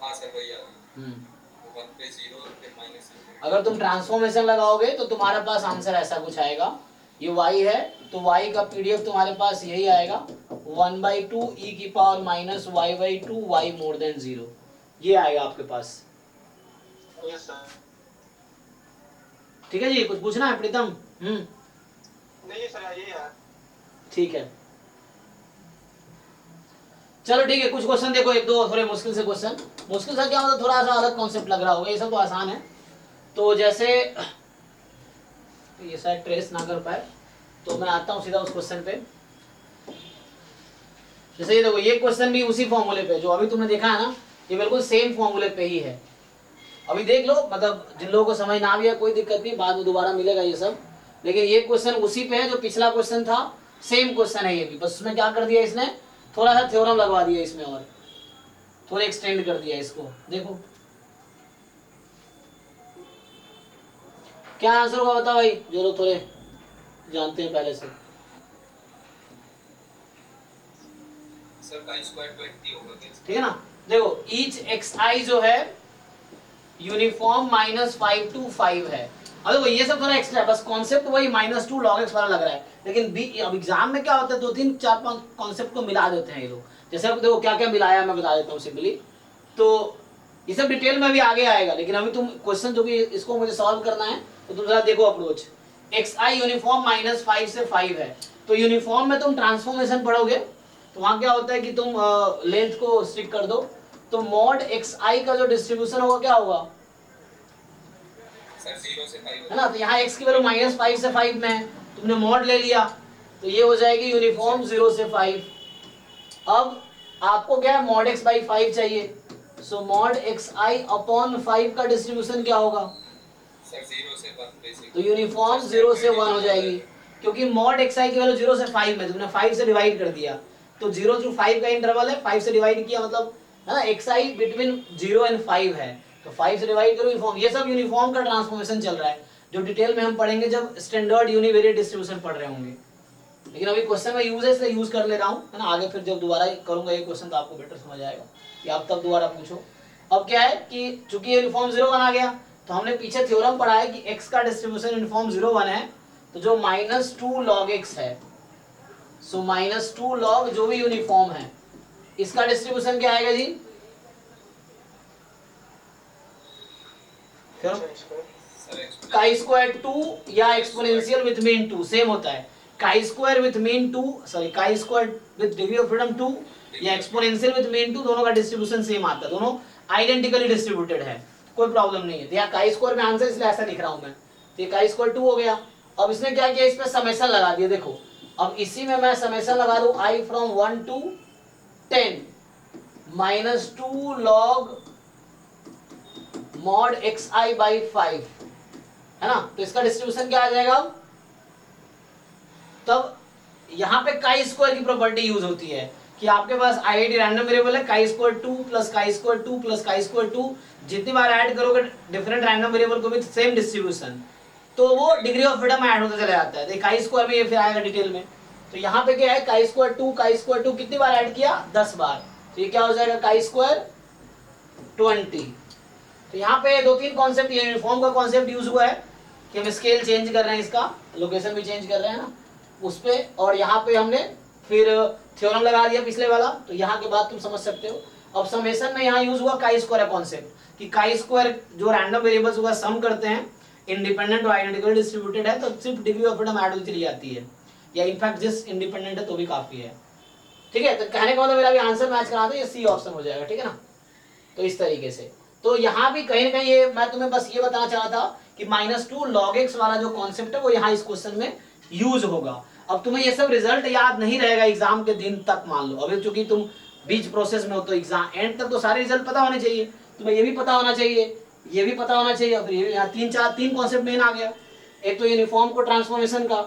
हाँ सर वही आ गई, 1 पे 0 फिर माइनस। अगर तुम ट्रांसफॉर्मेशन लगाओगे तो तुम्हारे पास आंसर ऐसा कुछ आएगा, ये y है तो y का पीडीएफ तुम्हारे पास यही आएगा 1/2 e की power minus y/2 y more than 0, ये आएगा आपके पास। Yes sir. ठीक है जी, कुछ पूछना है प्रीतम? नहीं सर, ये यार ठीक है, चलो ठीक है, कुछ क्वेश्चन देखो, एक दो थोड़े मुश्किल से क्वेश्चन। मुश्किल से क्या मतलब थोड़ा सा अलग कॉन्सेप्ट लग रहा होगा, ये सब तो आसान है। तो जैसे ये शायद ट्रेस ना कर पाए तो मैं आता हूँ सीधा उस क्वेश्चन पे। जैसे ये देखो, ये क्वेश्चन भी उसी फॉर्मूले पे जो अभी तुमने देखा है ना, ये बिल्कुल सेम फॉर्मूले पे ही है। अभी देख लो, मतलब जिन लोगों को समझ ना आ गया कोई दिक्कत नहीं, बाद में दोबारा मिलेगा ये सब, लेकिन ये क्वेश्चन उसी पे है जो पिछला क्वेश्चन था, सेम क्वेश्चन है ये भी, बस उसमें क्या कर दिया इसने, थोड़ा सा थ्योरम लगवा दिया इसमें और थोड़ा एक्सटेंड कर दिया इसको। देखो क्या आंसर होगा बताओ भाई, जो लोग थोड़े जानते हैं पहले से। सर का स्क्वायर 20 होगा क्या? ठीक है ना, देखो ईच एक्स आई जो है यूनिफॉर्म -5 to 5 है। अब देखो ये सब थोड़ा एक्स्ट्रा है, बस कॉन्सेप्ट वही -2 log x वाला लग रहा है, लेकिन अब एग्जाम में क्या होता है, 2 3 4 5 कॉन्सेप्ट को मिला देते हैं ये लोग। जैसे अब देखो क्या क्या मिलाया मैं बता देता हूँ सिंपली, तो ये सब डिटेल में भी आगे आएगा, लेकिन अभी तुम क्वेश्चन जो भी इसको मुझे सॉल्व करना है तो तुम जरा देखो अप्रोच। एक्स आई यूनिफॉर्म -5 से 5 है, तो यूनिफॉर्म में तुम ट्रांसफॉर्मेशन पढ़ोगे तो वहां क्या होता है कि तुम लेंथ को स्ट्रिक्ट कर दो, तो मॉड एक्स आई का जो डिस्ट्रीब्यूशन होगा क्या होगा सर 0 से 5 है ना, तो यहाँ x की वैल्यू -5 से 5 में है, तुमने मॉड ले लिया तो ये हो जाएगी यूनिफॉर्म 0 से 5। अब आपको क्या है, मॉड x बाई 5 चाहिए, सो मॉड एक्स आई अपॉन 5 का डिस्ट्रीब्यूशन क्या होगा सर 0 से 1 बेसिक, तो यूनिफॉर्म 0 से 1 हो जाएगी, क्योंकि मॉड एक्स आई की वैल्यू 0 से 5 में तुमने 5 से डिवाइड कर दिया, तो 0 to 5 का इंटरवल है, 5 से डिवाइड किया मतलब है ना, एक्स आई बिटवीन 0 and 5 है, तो 5 से डिवाइड करो यूनिफॉर्म। ये सब यूनिफॉर्म का ट्रांसफॉर्मेशन चल रहा है, जो डिटेल में हम पढ़ेंगे जब स्टैंडर्ड यूनिवेरिएट डिस्ट्रीब्यूशन पढ़ रहे होंगे, लेकिन अभी क्वेश्चन में यूज है इसलिए यूज कर ले रहा हूँ, है ना। आगे फिर जब दोबारा करूंगा ये क्वेश्चन तो आपको बेटर समझ आएगा, या आप तब दोबारा पूछो। अब क्या है कि चूंकि यूनिफॉर्म 0 1 आ गया, तो हमने पीछे थ्योरम पढ़ा है कि x का डिस्ट्रीब्यूशन यूनिफॉर्म 0 1 है, तो जो -2 log x है, सो -2 log जो भी यूनिफॉर्म है इसका डिस्ट्रीब्यूशन क्या आएगा जी, काई स्क्वायर 2 या एक्सपोनेंशियल विथ मीन 2 सेम होता है, chi square with mean 2 sorry chi square with degree of freedom 2 या एक्सपोनेंशियल विथ मीन 2, दोनों का डिस्ट्रीब्यूशन सेम आता है, दोनों आइडेंटिकली डिस्ट्रीब्यूटेड है, कोई प्रॉब्लम नहीं है। तो यहाँ काई स्क्वायर में आंसर इसलिए ऐसा लिख रहा हूं मैं, तो ये काई स्क्वायर 2 हो गया। अब इसने क्या किया, इस पे समेशन लगा दिया, देखो अब इसी में मैं समेशन लगा दूं i from 1 to 10 -2 log mod xi by 5 है ना, तो इसका डिस्ट्रीब्यूशन क्या आ जाएगा। तब यहाँ पे काई स्क्वायर की प्रॉपर्टी यूज होती है कि आपके पास आईआईटी रैंडम वेरिएबल है, chi square 2 plus chi square 2 plus chi square 2, जितनी बार ऐड करोगे डिफरेंट रैंडम वेरिएबल को विद सेम डिस्ट्रीब्यूशन, तो वो डिग्री ऑफ फ्रीडम ऐड होता चला जाता है। तो काई स्क्वायर में ये फिर आएगा डिटेल में, तो यहाँ पे क्या है, काई स्क्वायर 2 कितनी बार ऐड किया, 10 बार, तो ये क्या हो जाएगा काई स्क्वायर 20। तो यहाँ पे 2-3 कॉन्सेप्ट, यूनिफॉर्म का कॉन्सेप्ट यूज हुआ है कि हम स्केल चेंज कर रहे हैं, इसका लोकेशन भी चेंज कर रहे हैं ना उस पे, और यहाँ पे हमने फिर थ्योरम लगा दिया पिछले वाला, तो यहाँ के बाद तुम समझ सकते हो। अब समेशन में यहाँ यूज हुआ काई स्क्वायर कॉन्सेप्ट कि काई स्क्वायर जो रैंडम वेरिएबल्स हुआ सम करते हैं, इंडिपेंडेंट और आइडेंटिकली डिस्ट्रीब्यूटेड है तो सिर्फ डिग्री ऑफ फ्रीडम ऐड होती चली जाती है, या इनफैक्ट जिस इंडिपेंडेंट है तो भी काफी है। ठीक है, तो कहने का मतलब मेरा भी आंसर मैच करा दो, ये सी ऑप्शन हो जाएगा, ठीक है ना। तो इस तरीके से। तो यहाँ भी कहीं ना कहीं ये मैं तुम्हें बस ये बताना चाह रहा था कि -2 log x वाला जो कॉन्सेप्ट है वो यहाँ इस क्वेश्चन में यूज होगा। अब तुम्हें ये सब रिजल्ट याद नहीं रहेगा एग्जाम के दिन तक, मान लो अभी चूंकि तुम बीच प्रोसेस में हो तो एग्जाम एंड तक तो सारे रिजल्ट पता होने चाहिए। तुम्हें ये भी पता होना चाहिए, ये भी पता होना चाहिए, फिर ये यहाँ तीन कॉन्सेप्ट मेन आ गया। एक तो यूनिफॉर्म को ट्रांसफॉर्मेशन का,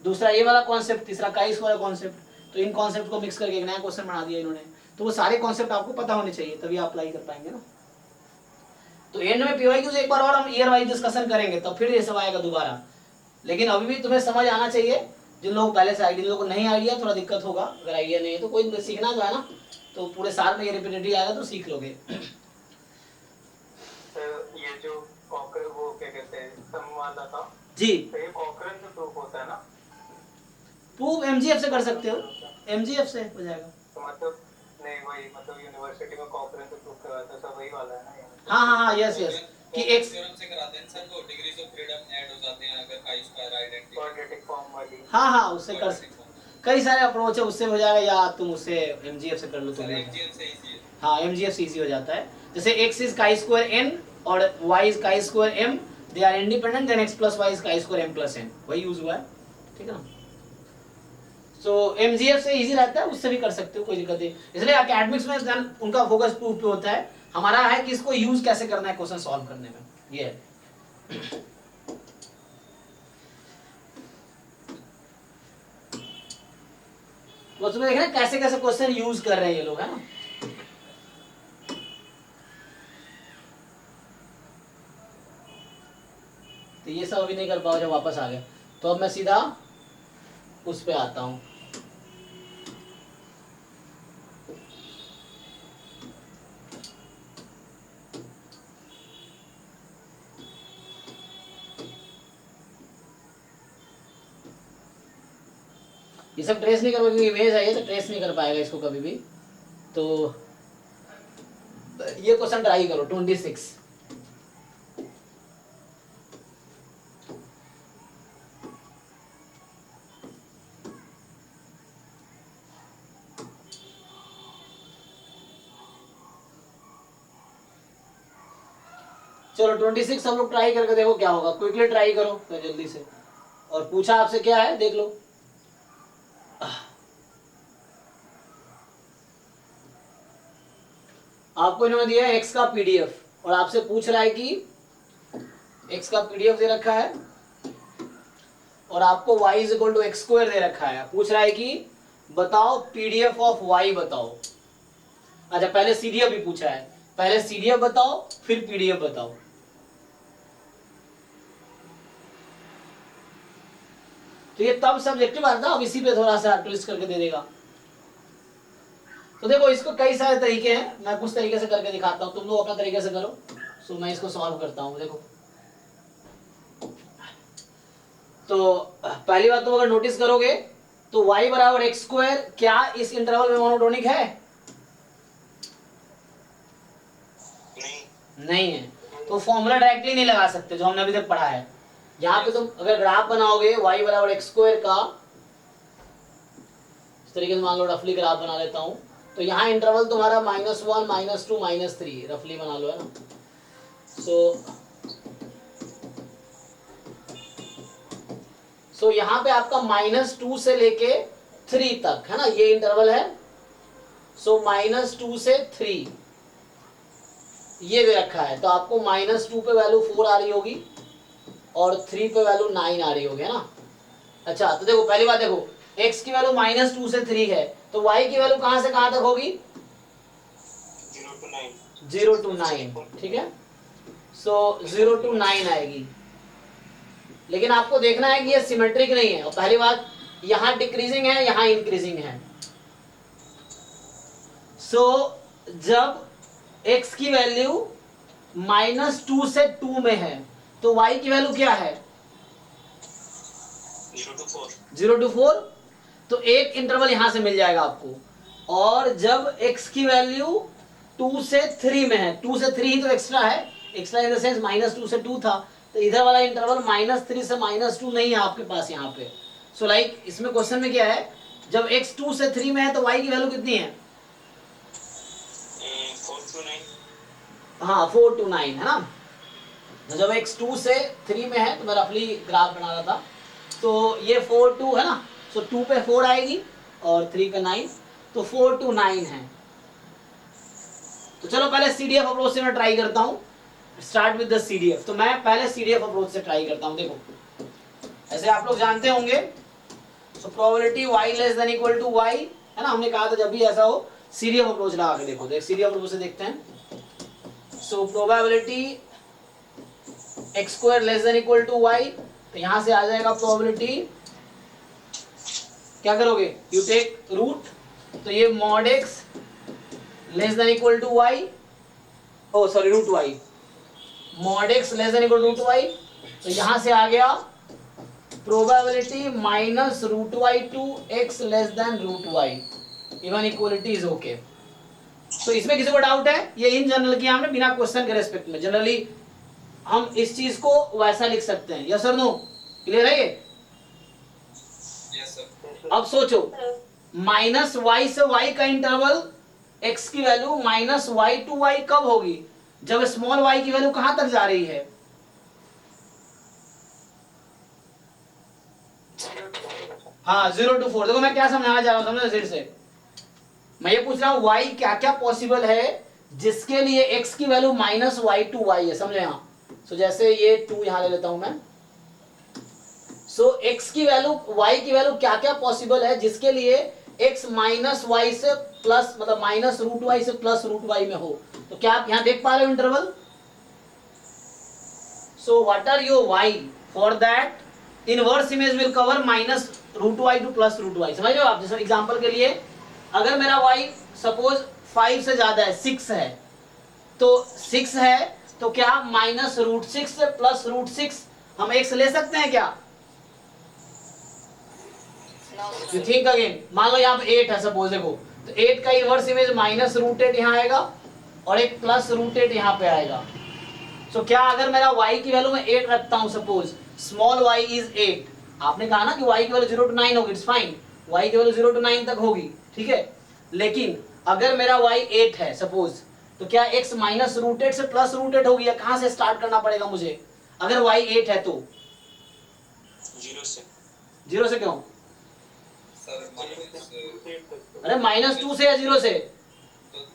दूसरा ये वाला कॉन्सेप्ट, तीसरा काइस वाला कॉन्सेप्ट। तो इन कॉन्सेप्ट को मिक्स करके एक नया क्वेश्चन बना दिया इन्होंने। तो वो सारे कॉन्सेप्ट आपको पता होने चाहिए, तभी आप अप्लाई कर पाएंगे ना। तो एंड में पीवाईक्यू एक बार और हम ईयर वाइज डिस्कशन करेंगे, तब फिर ये सब आएगा दोबारा। लेकिन अभी भी तुम्हें समझ आना चाहिए, जिन लोगों को पहले से आइडिया, लोगों को नहीं आइडिया थोड़ा दिक्कत होगा। अगर आइडिया नहीं है तो कोई सीखना जो है ना, तो पूरे साल में ये रिपीटेटिव आएगा तो सीख लोगे। ये जो कॉकर वो क्या कहते हैं समवादा था जी, तो ये कॉकरन से प्रूफ होता है ना? प्रूफ एमजीएफ से कर सकते हो, एमजीएफ से हो जाएगा। तो मतलब नहीं वही मतलब यूनिवर्सिटी में कॉकरन से प्रूफ करवाया था, सब वही वाला है ना? हाँ, यस कि एक्स थ्योरम से कराते हैं सर, तो डिग्रीज ऑफ फ्रीडम ऐड हो जाते हैं अगर chi square identity. Quadratic form वाली। हाँ उससे कर कई सारे अप्रोच है, उससे हो जाएगा, या तुम उससे एमजीएफ से कर लो तो एमजीएफ से इजी है। हाँ, एमजीएफ से इजी हो जाता है। जैसे x is chi square n और y is chi square m, they are independent, then x plus y is chi square m plus n, वही यूज हुआ है, ठीक है ना। सो एमजीएफ से इजी रहता है, उससे भी कर सकते हो, कोई दिक्कत नहीं। इसलिए एकेडमिक्स में उनका फोकस प्रूफ पे होता है, हमारा है कि इसको यूज कैसे करना है क्वेश्चन सॉल्व करने में, ये है। वो तुम्हें देखना कैसे कैसे क्वेश्चन यूज कर रहे हैं ये लोग, है ना। तो ये सब अभी नहीं कर पाओ, जब वापस आ गए तो अब मैं सीधा उस पे आता हूं। ये सब ट्रेस नहीं कर पाएगा, क्योंकि इमेज है ये, तो ट्रेस नहीं कर पाएगा इसको कभी भी। तो ये क्वेश्चन ट्राई करो 26। चलो 26 सब लोग ट्राई करके देखो क्या होगा, क्विकली ट्राई करो तो जल्दी से। और पूछा आपसे क्या है देख लो। आपको इन्होंने दिया है x का पीडीएफ और आपसे पूछ रहा है कि x का पीडीएफ दे रखा है और आपको y is equal to x square दे रखा है। पूछ रहा है कि बताओ पीडीएफ ऑफ y बताओ। अच्छा, पहले सीडीएफ भी पूछा है, पहले सीडीएफ बताओ फिर पीडीएफ बताओ। तो ये तब सब्जेक्टिव आता है, अब इसी पे थोड़ा सा ट्विस्ट करके दे देगा। तो देखो इसको कई सारे तरीके हैं, मैं कुछ तरीके से करके दिखाता हूं, तुम लोग अपना तरीके से करो। सो मैं इसको सॉल्व करता हूं। देखो तो पहली बात, तुम अगर नोटिस करोगे तो y बराबर एक्स स्क्वायर क्या इस इंटरवल में मोनोटोनिक है? नहीं है, तो फॉर्मूला डायरेक्टली नहीं लगा सकते जो हमने अभी तक पढ़ा है। यहाँ पे तुम अगर ग्राफ बनाओगे y बराबर एक्स स्क्वायर का, इस तरीके से मान लो रफली ग्राफ बना लेता हूँ, तो यहाँ इंटरवल तुम्हारा -1 -2 -3 रफली बना लो, है ना। सो यहाँ पे आपका -2 से लेके 3 तक, है ना, ये इंटरवल है। सो -2 से 3 ये दे रखा है, तो आपको -2 पे वैल्यू 4 आ रही होगी और 3 पे वैल्यू 9 आ रही होगी, है ना। अच्छा, तो देखो पहली बात, देखो x की वैल्यू -2 से 3 है, तो y की वैल्यू कहां से कहां तक होगी? 0 to 9, ठीक है। सो 0 to 9 आएगी। लेकिन आपको देखना है कि ये सिमेट्रिक नहीं है, और पहली बात यहाँ डिक्रीजिंग है, यहाँ इंक्रीजिंग है। सो जब x की वैल्यू -2 से 2 में है तो y की वैल्यू क्या है? 0 to 4। तो एक इंटरवल यहां से मिल जाएगा आपको। और जब x की वैल्यू 2 से 3 में है, 2 से 3 ही तो एक्स्ट्रा है, एक्स्ट्रा इन द सेंस -2 से 2 था, तो इधर वाला इंटरवल -3 से -2 नहीं है आपके पास यहाँ पे। सो लाइक इसमें क्वेश्चन में क्या है, जब x 2 से 3 में है तो y की वैल्यू कितनी है? हाँ 4 to 9 है ना। तो जब x 2 से 3 में है तो मैं रफली ग्राफ बना रहा था, तो ये 4 to है ना, सो 2 पे 4 आएगी और 3 पे 9, तो 4 to 9 है। तो चलो पहले CDF अप्रोच से मैं ट्राई करता हूँ, स्टार्ट विद द CDF। तो मैं पहले CDF अप्रोच से ट्राई करता हूँ। देखो ऐसे आप लोग जानते होंगे, so probability y less than equal to y है ना, हमने कहा था जब भी ऐसा हो CDF अप्रोच लगा के देखो। देख CDF अप्रोच से देखते हैं। So probability x square less than equal to y, तो यहां से आ जाएगा प्रोबेबिलिटी, क्या करोगे, यू टेक रूट, तो ये mod x less than equal to y, oh sorry root y, mod x less than equal to root y, तो यहां से आ गया probability minus root y to x less than root y, even equality is okay. तो इसमें किसी को doubt है, ये इन जनरल किया हमने बिना क्वेश्चन के रेस्पेक्ट में। जनरली हम इस चीज को वैसा लिख सकते हैं, यस और नो, क्लियर है ये? Yes sir. अब सोचो माइनस वाई से वाई का इंटरवल x की value minus y to y कब होगी, जब स्मॉल y की वैल्यू कहां तक जा रही है? हाँ 0 to 4। देखो मैं क्या समझाना चाह रहा हूं, समझो फिर से। मैं ये पूछ रहा हूं y क्या क्या पॉसिबल है जिसके लिए x की value minus y to y है, समझे यहाँ। सो जैसे ये 2 यहां ले लेता हूं मैं। सो x की वैल्यू y की वैल्यू क्या क्या पॉसिबल है जिसके लिए x माइनस वाई से प्लस, मतलब माइनस रूट वाई से प्लस रूट वाई में हो। तो क्या आप यहां देख पा रहे हो interval? So what are your y for that inverse image will cover minus root y to plus root y. समझ रहे हो आप? जैसे एग्जांपल के लिए अगर मेरा y सपोज 5 से ज्यादा है, 6 है, तो 6 है तो क्या माइनस रूट 6 से प्लस रूट 6 हम x ले सकते हैं क्या? You think again. मान लो यहाँ पे 8 है सपोज, देखो तो 8 का इनवर्स इमेज माइनस रूट 8 यहाँ आएगा और एक प्लस रूट 8 यहाँ पे आएगा। सो क्या अगर मेरा y की वैल्यू मैं 8 रखता हूँ, सपोज स्मॉल y इज 8, आपने कहा ना कि y की वैल्यू 0 to 9 होगी, इट्स फाइन, y की वैल्यू 0 to 9 तक होगी, ठीक है। लेकिन अगर मेरा y 8 है सपोज, तो क्या x माइनस रूट 8 से प्लस रूट 8 होगी, या कहां से स्टार्ट करना पड़ेगा मुझे अगर y 8 है तो? 0 से। 0 से क्यों? सर माइनस, अरे माइनस 2 से या 0 से?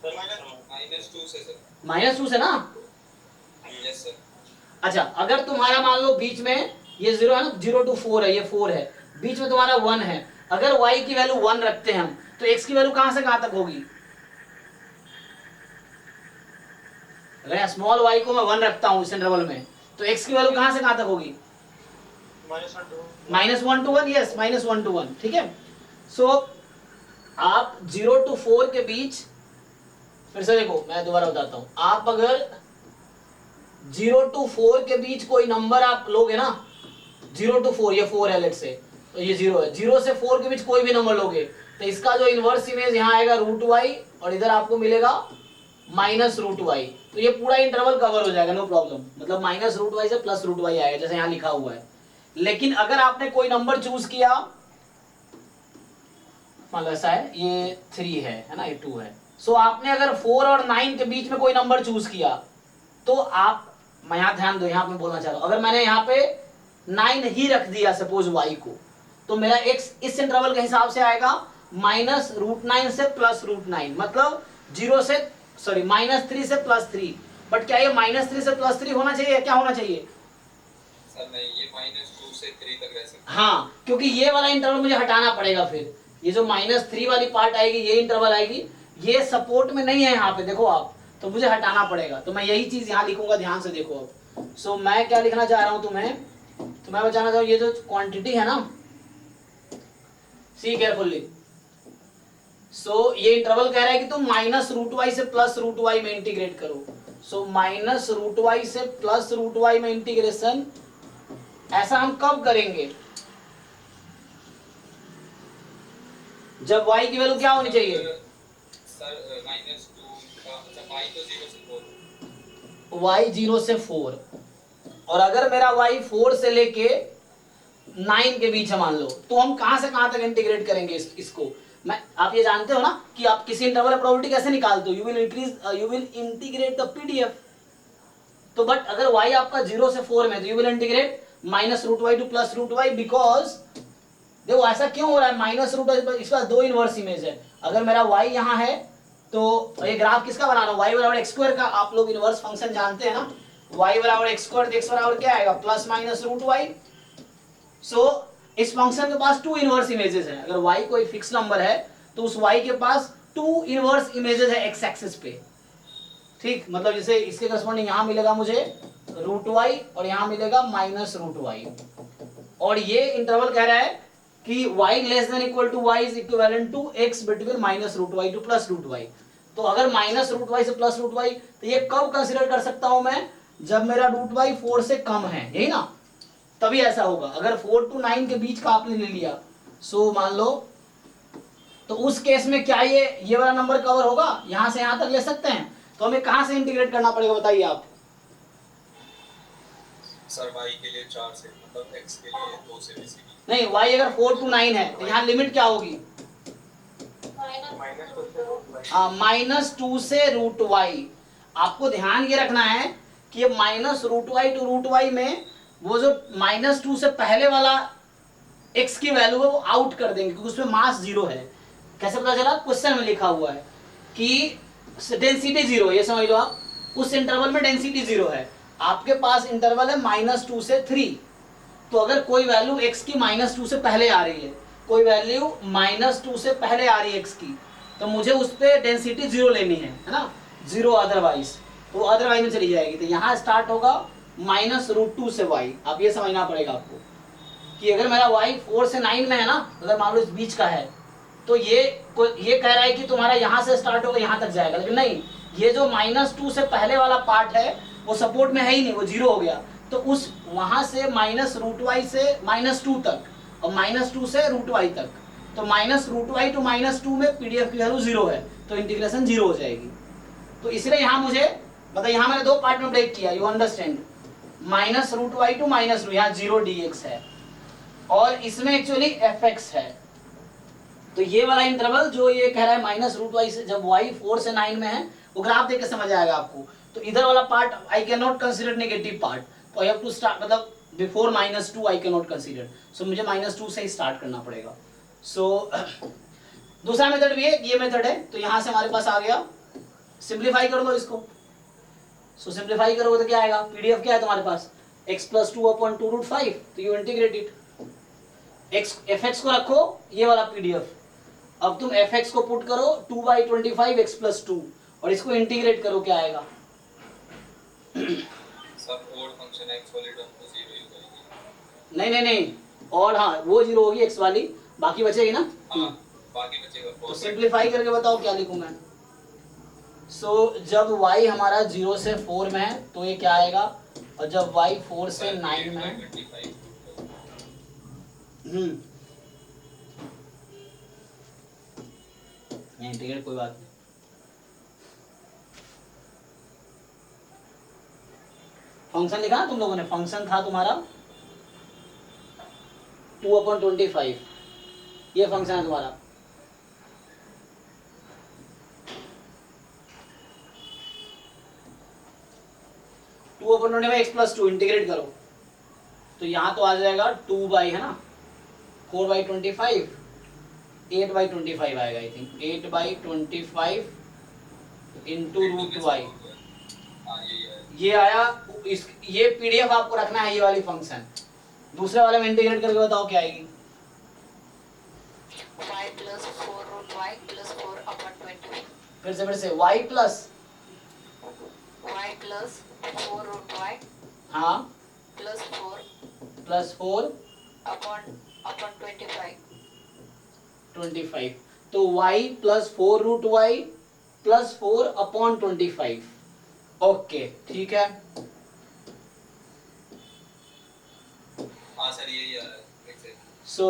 माइनस 2 से सर। माइनस 2 से ना। Yes sir. अच्छा अगर तुम्हारा मान लो बीच में ये 0 है ना, 0 to 4 है, ये 4 है, बीच में तुम्हारा 1 है, अगर y की वैल्यू 1 रखते हैं हम, तो x की वैल्यू कहां से कहां तक होगी? अगर स्मॉल y को मैं 1 रखता हूं इस इंटरवल में, तो x की वैल्यू कहां से कहां तक होगी? Minus 1 to 1, yes minus 1 to 1, ठीक है। सो आप 0 to 4 के बीच, फिर से देखो मैं दोबारा बताता हूं, आप अगर 0 to 4 के बीच कोई नंबर आप लोगे ना, 0 to 4, ये 4 है लेट्स से, तो ये 0 है, 0 से 4 के बीच कोई भी नंबर लोगे तो इसका जो इनवर्स इमेज यहाँ आएगा रूट वाई, और इधर आपको मिलेगा माइनस रूट वाई, तो ये पूरा इंटरवल कवर हो जाएगा, नो प्रॉब्लम। मतलब माइनस रूट वाई से प्लस रूट वाई आएगा जैसे यहाँ लिखा हुआ है। लेकिन अगर आपने कोई नंबर चूज किया, मान लो ऐसा है, ये 3 है ना, ये 2 है, सो आपने अगर 4 और 9 के बीच में कोई नंबर चूज किया, तो आप, मैं यहाँ ध्यान दो, यहाँ पे बोलना चाह रहा हूँ, अगर मैंने यहाँ पे 9 ही रख दिया सपोज y को, तो मेरा x इस इंटरवल के हिसाब से आएगा माइनस रूट 9 से प्लस रूट 9, मतलब 0 से, सॉरी माइनस 3 से प्लस 3। बट क्या ये माइनस 3 से प्लस 3 होना चाहिए, क्या होना चाहिए? सर नहीं, ये माइनस 2 से 3 तक रह सकता है। हाँ, क्योंकि ये वाला इंटरवल मुझे हटाना पड़ेगा, फिर ये जो माइनस 3 वाली पार्ट आएगी, ये इंटरवल आएगी, ये सपोर्ट में नहीं है यहाँ पे, देखो आप, तो मुझे हटाना पड़ेगा। तो मैं यही चीज यहाँ लिखूंगा, ध्यान से देखो अब। सो मैं क्या लिखना चाह रहा हूँ तुम्हें, तो मैं बताना चाहूँ, ये जो क्वांटिटी है ना, सी केयरफुल्ली। सो ये इंटरवल कह रहा है कि तुम माइनस रूट वाई से प्लस रूट वाई में इंटीग्रेट करो। सो माइनस रूट वाई से प्लस रूट वाई में इंटीग्रेशन, ऐसा हम कब करेंगे? जब y की वैल्यू क्या होनी चाहिए? सर माइनस 2 का, अच्छा y तो 0 से 4, y 0 से 4, और अगर मेरा y 4 से लेके 9 के बीच है मान लो, तो हम कहां से कहां तक इंटीग्रेट करेंगे इसको? मैं, आप ये जानते हो ना कि आप किसी इंटरवल प्रोबेबिलिटी कैसे निकालते हो, you will integrate the PDF, तो बट अगर y आपका 0 से 4 में, तो you will integrate minus root y to plus root y, because देखो ऐसा क्यों हो रहा है, माइनस रूट वाई, इसका दो इनवर्स इमेज है। अगर मेरा y यहाँ है तो ये ग्राफ किसका बना रहा हूँ, y बराबर एक्स स्क्वायर का। आप लोग इनवर्स फंक्शन जानते हैं ना, y बराबर एक्स स्क्वायर, तो x बराबर क्या आएगा, प्लस माइनस रूट वाई। सो इस फंक्शन के पास टू इनवर्स इमेजेस है। अगर y कोई फिक्स नंबर है तो उस y के पास टू इनवर्स इमेजेस है एक्स एक्सिस पे, ठीक। मतलब जैसे इसके करस्पॉन्डिंग यहाँ मिलेगा मुझे रूट वाई और यहाँ मिलेगा माइनस रूट वाई, और ये इंटरवल कह रहा है कि y less than equal to y is equivalent to x between minus root y to plus root y. तो अगर माइनस रूट वाई से प्लस रूट वाई, तो ये कब कंसीडर कर सकता हूं मैं, जब मेरा रूट वाई 4 से कम है, यही ना, तभी ऐसा होगा। अगर 4 to 9 के बीच का आपने ले लिया, सो मान लो, तो उस केस में क्या ये वाला नंबर कवर होगा, यहां से यहां तक ले सकते हैं। तो हमें कहां से इंटीग्रेट करना पड़ेगा बताइए आप। सर y के लिए 4 से, मतलब x के लिए 2 से बेसिकली। नहीं, y अगर 4 to 9 है तो यहाँ लिमिट क्या होगी, माइनस टू से रूट वाई। आपको ध्यान ये रखना है कि minus root y to root y में वो जो माइनस टू से पहले वाला x की वैल्यू है वो आउट कर देंगे, क्योंकि उसमें मास जीरो है। कैसे पता चला, क्वेश्चन में लिखा हुआ है कि डेंसिटी जीरो, ये समझ लो आप, उस इंटरवल में डेंसिटी जीरो है। आपके पास इंटरवल है माइनस टू से 3, तो अगर कोई वैल्यू x की माइनस टू से पहले आ रही है, कोई वैल्यू माइनस टू से पहले आ रही है x की, तो मुझे उस पर डेंसिटी जीरो लेनी है ना, जीरो अदरवाइज, तो अदरवाइज में चली जाएगी। तो यहाँ स्टार्ट होगा माइनस रूट टू से y। आप ये समझना पड़ेगा आपको कि अगर मेरा y 4 से 9 में है ना, अगर मान लो इस बीच का है, तो ये कह रहा है कि तुम्हारा यहाँ से स्टार्ट होगा यहाँ तक जाएगा, लेकिन नहीं, ये जो माइनस टू से पहले वाला पार्ट है वो सपोर्ट में है ही नहीं, वो जीरो हो गया। तो उस वहां से माइनस रूट वाई से माइनस टू तक, और माइनस टू से रूट वाई तक, तो minus root y to minus two में पीडीएफ की वैल्यू जीरो है, तो इंटीग्रेशन जीरो हो जाएगी। तो इसलिए यहाँ मुझे मतलब यहाँ मैंने दो पार्ट में ब्रेक किया, you understand, minus root y to minus two, यहाँ जीरो डी एक्स है, और इसमें एक्चुअली एफ एक्स है। तो ये वाला इंटरवल जो ये कह रहा है माइनस रूट वाई से, जब y 4 से 9 में है, वो ग्राफ देख के समझ आएगा आपको। तो इधर वाला part I can not consider negative part, तो आई हैव टू स्टार्ट, मतलब before minus two I can not consider, so मुझे माइनस टू से ही स्टार्ट करना पड़ेगा। सो दूसरा मेथड भी है, ये मेथड है। तो यहाँ से हमारे पास आ गया, सिंप्लीफाई कर दो इसको। सो सिंप्लीफाई करोगे तो क्या आएगा, पीडीएफ क्या है तुम्हारे पास, x प्लस 2/2√5, तो you integrate it, F x को रखो, ये वाला पीडीएफ। अब तुम एफ एक्स को पुट करो 2/25 x प्लस 2, और इसको इंटीग्रेट करो, क्या आएगा। सब ओड फंक्शन x वाली टर्म तो 0 ही करेगी। नहीं, और हाँ वो जीरो होगी x वाली, बाकी बचेगी ना। हाँ, बाकी बचेगा। तो सिंप्लीफाई करके बताओ क्या लिखूं मैं। सो जब y हमारा 0 से 4 में है तो ये क्या आएगा, और जब y 4 से 9 में है, इंटीग्रेट कोई बात नहीं। फंक्शन लिखा ना तुम लोगों ने, फंक्शन था तुम्हारा 2/25, ये फंक्शन है तुम्हारा। Two upon 25 x plus 2 integrate करो, तो यहाँ तो आ जाएगा 2 बाई, है ना, 4/25, 8/25 आएगा, I think 8/25 into root y, ये आया। ये पीडीएफ आपको रखना है, ये वाली फंक्शन। दूसरे वाले में इंटीग्रेट करके बताओ क्या आएगी। y plus 4 root y plus 4/20, फिर से y plus y plus 4 root y हाँ plus 4 प्लस 4 upon 25, तो y plus 4 root y plus 4/25। Okay, ठीक है। हाँ सर, यही है। सो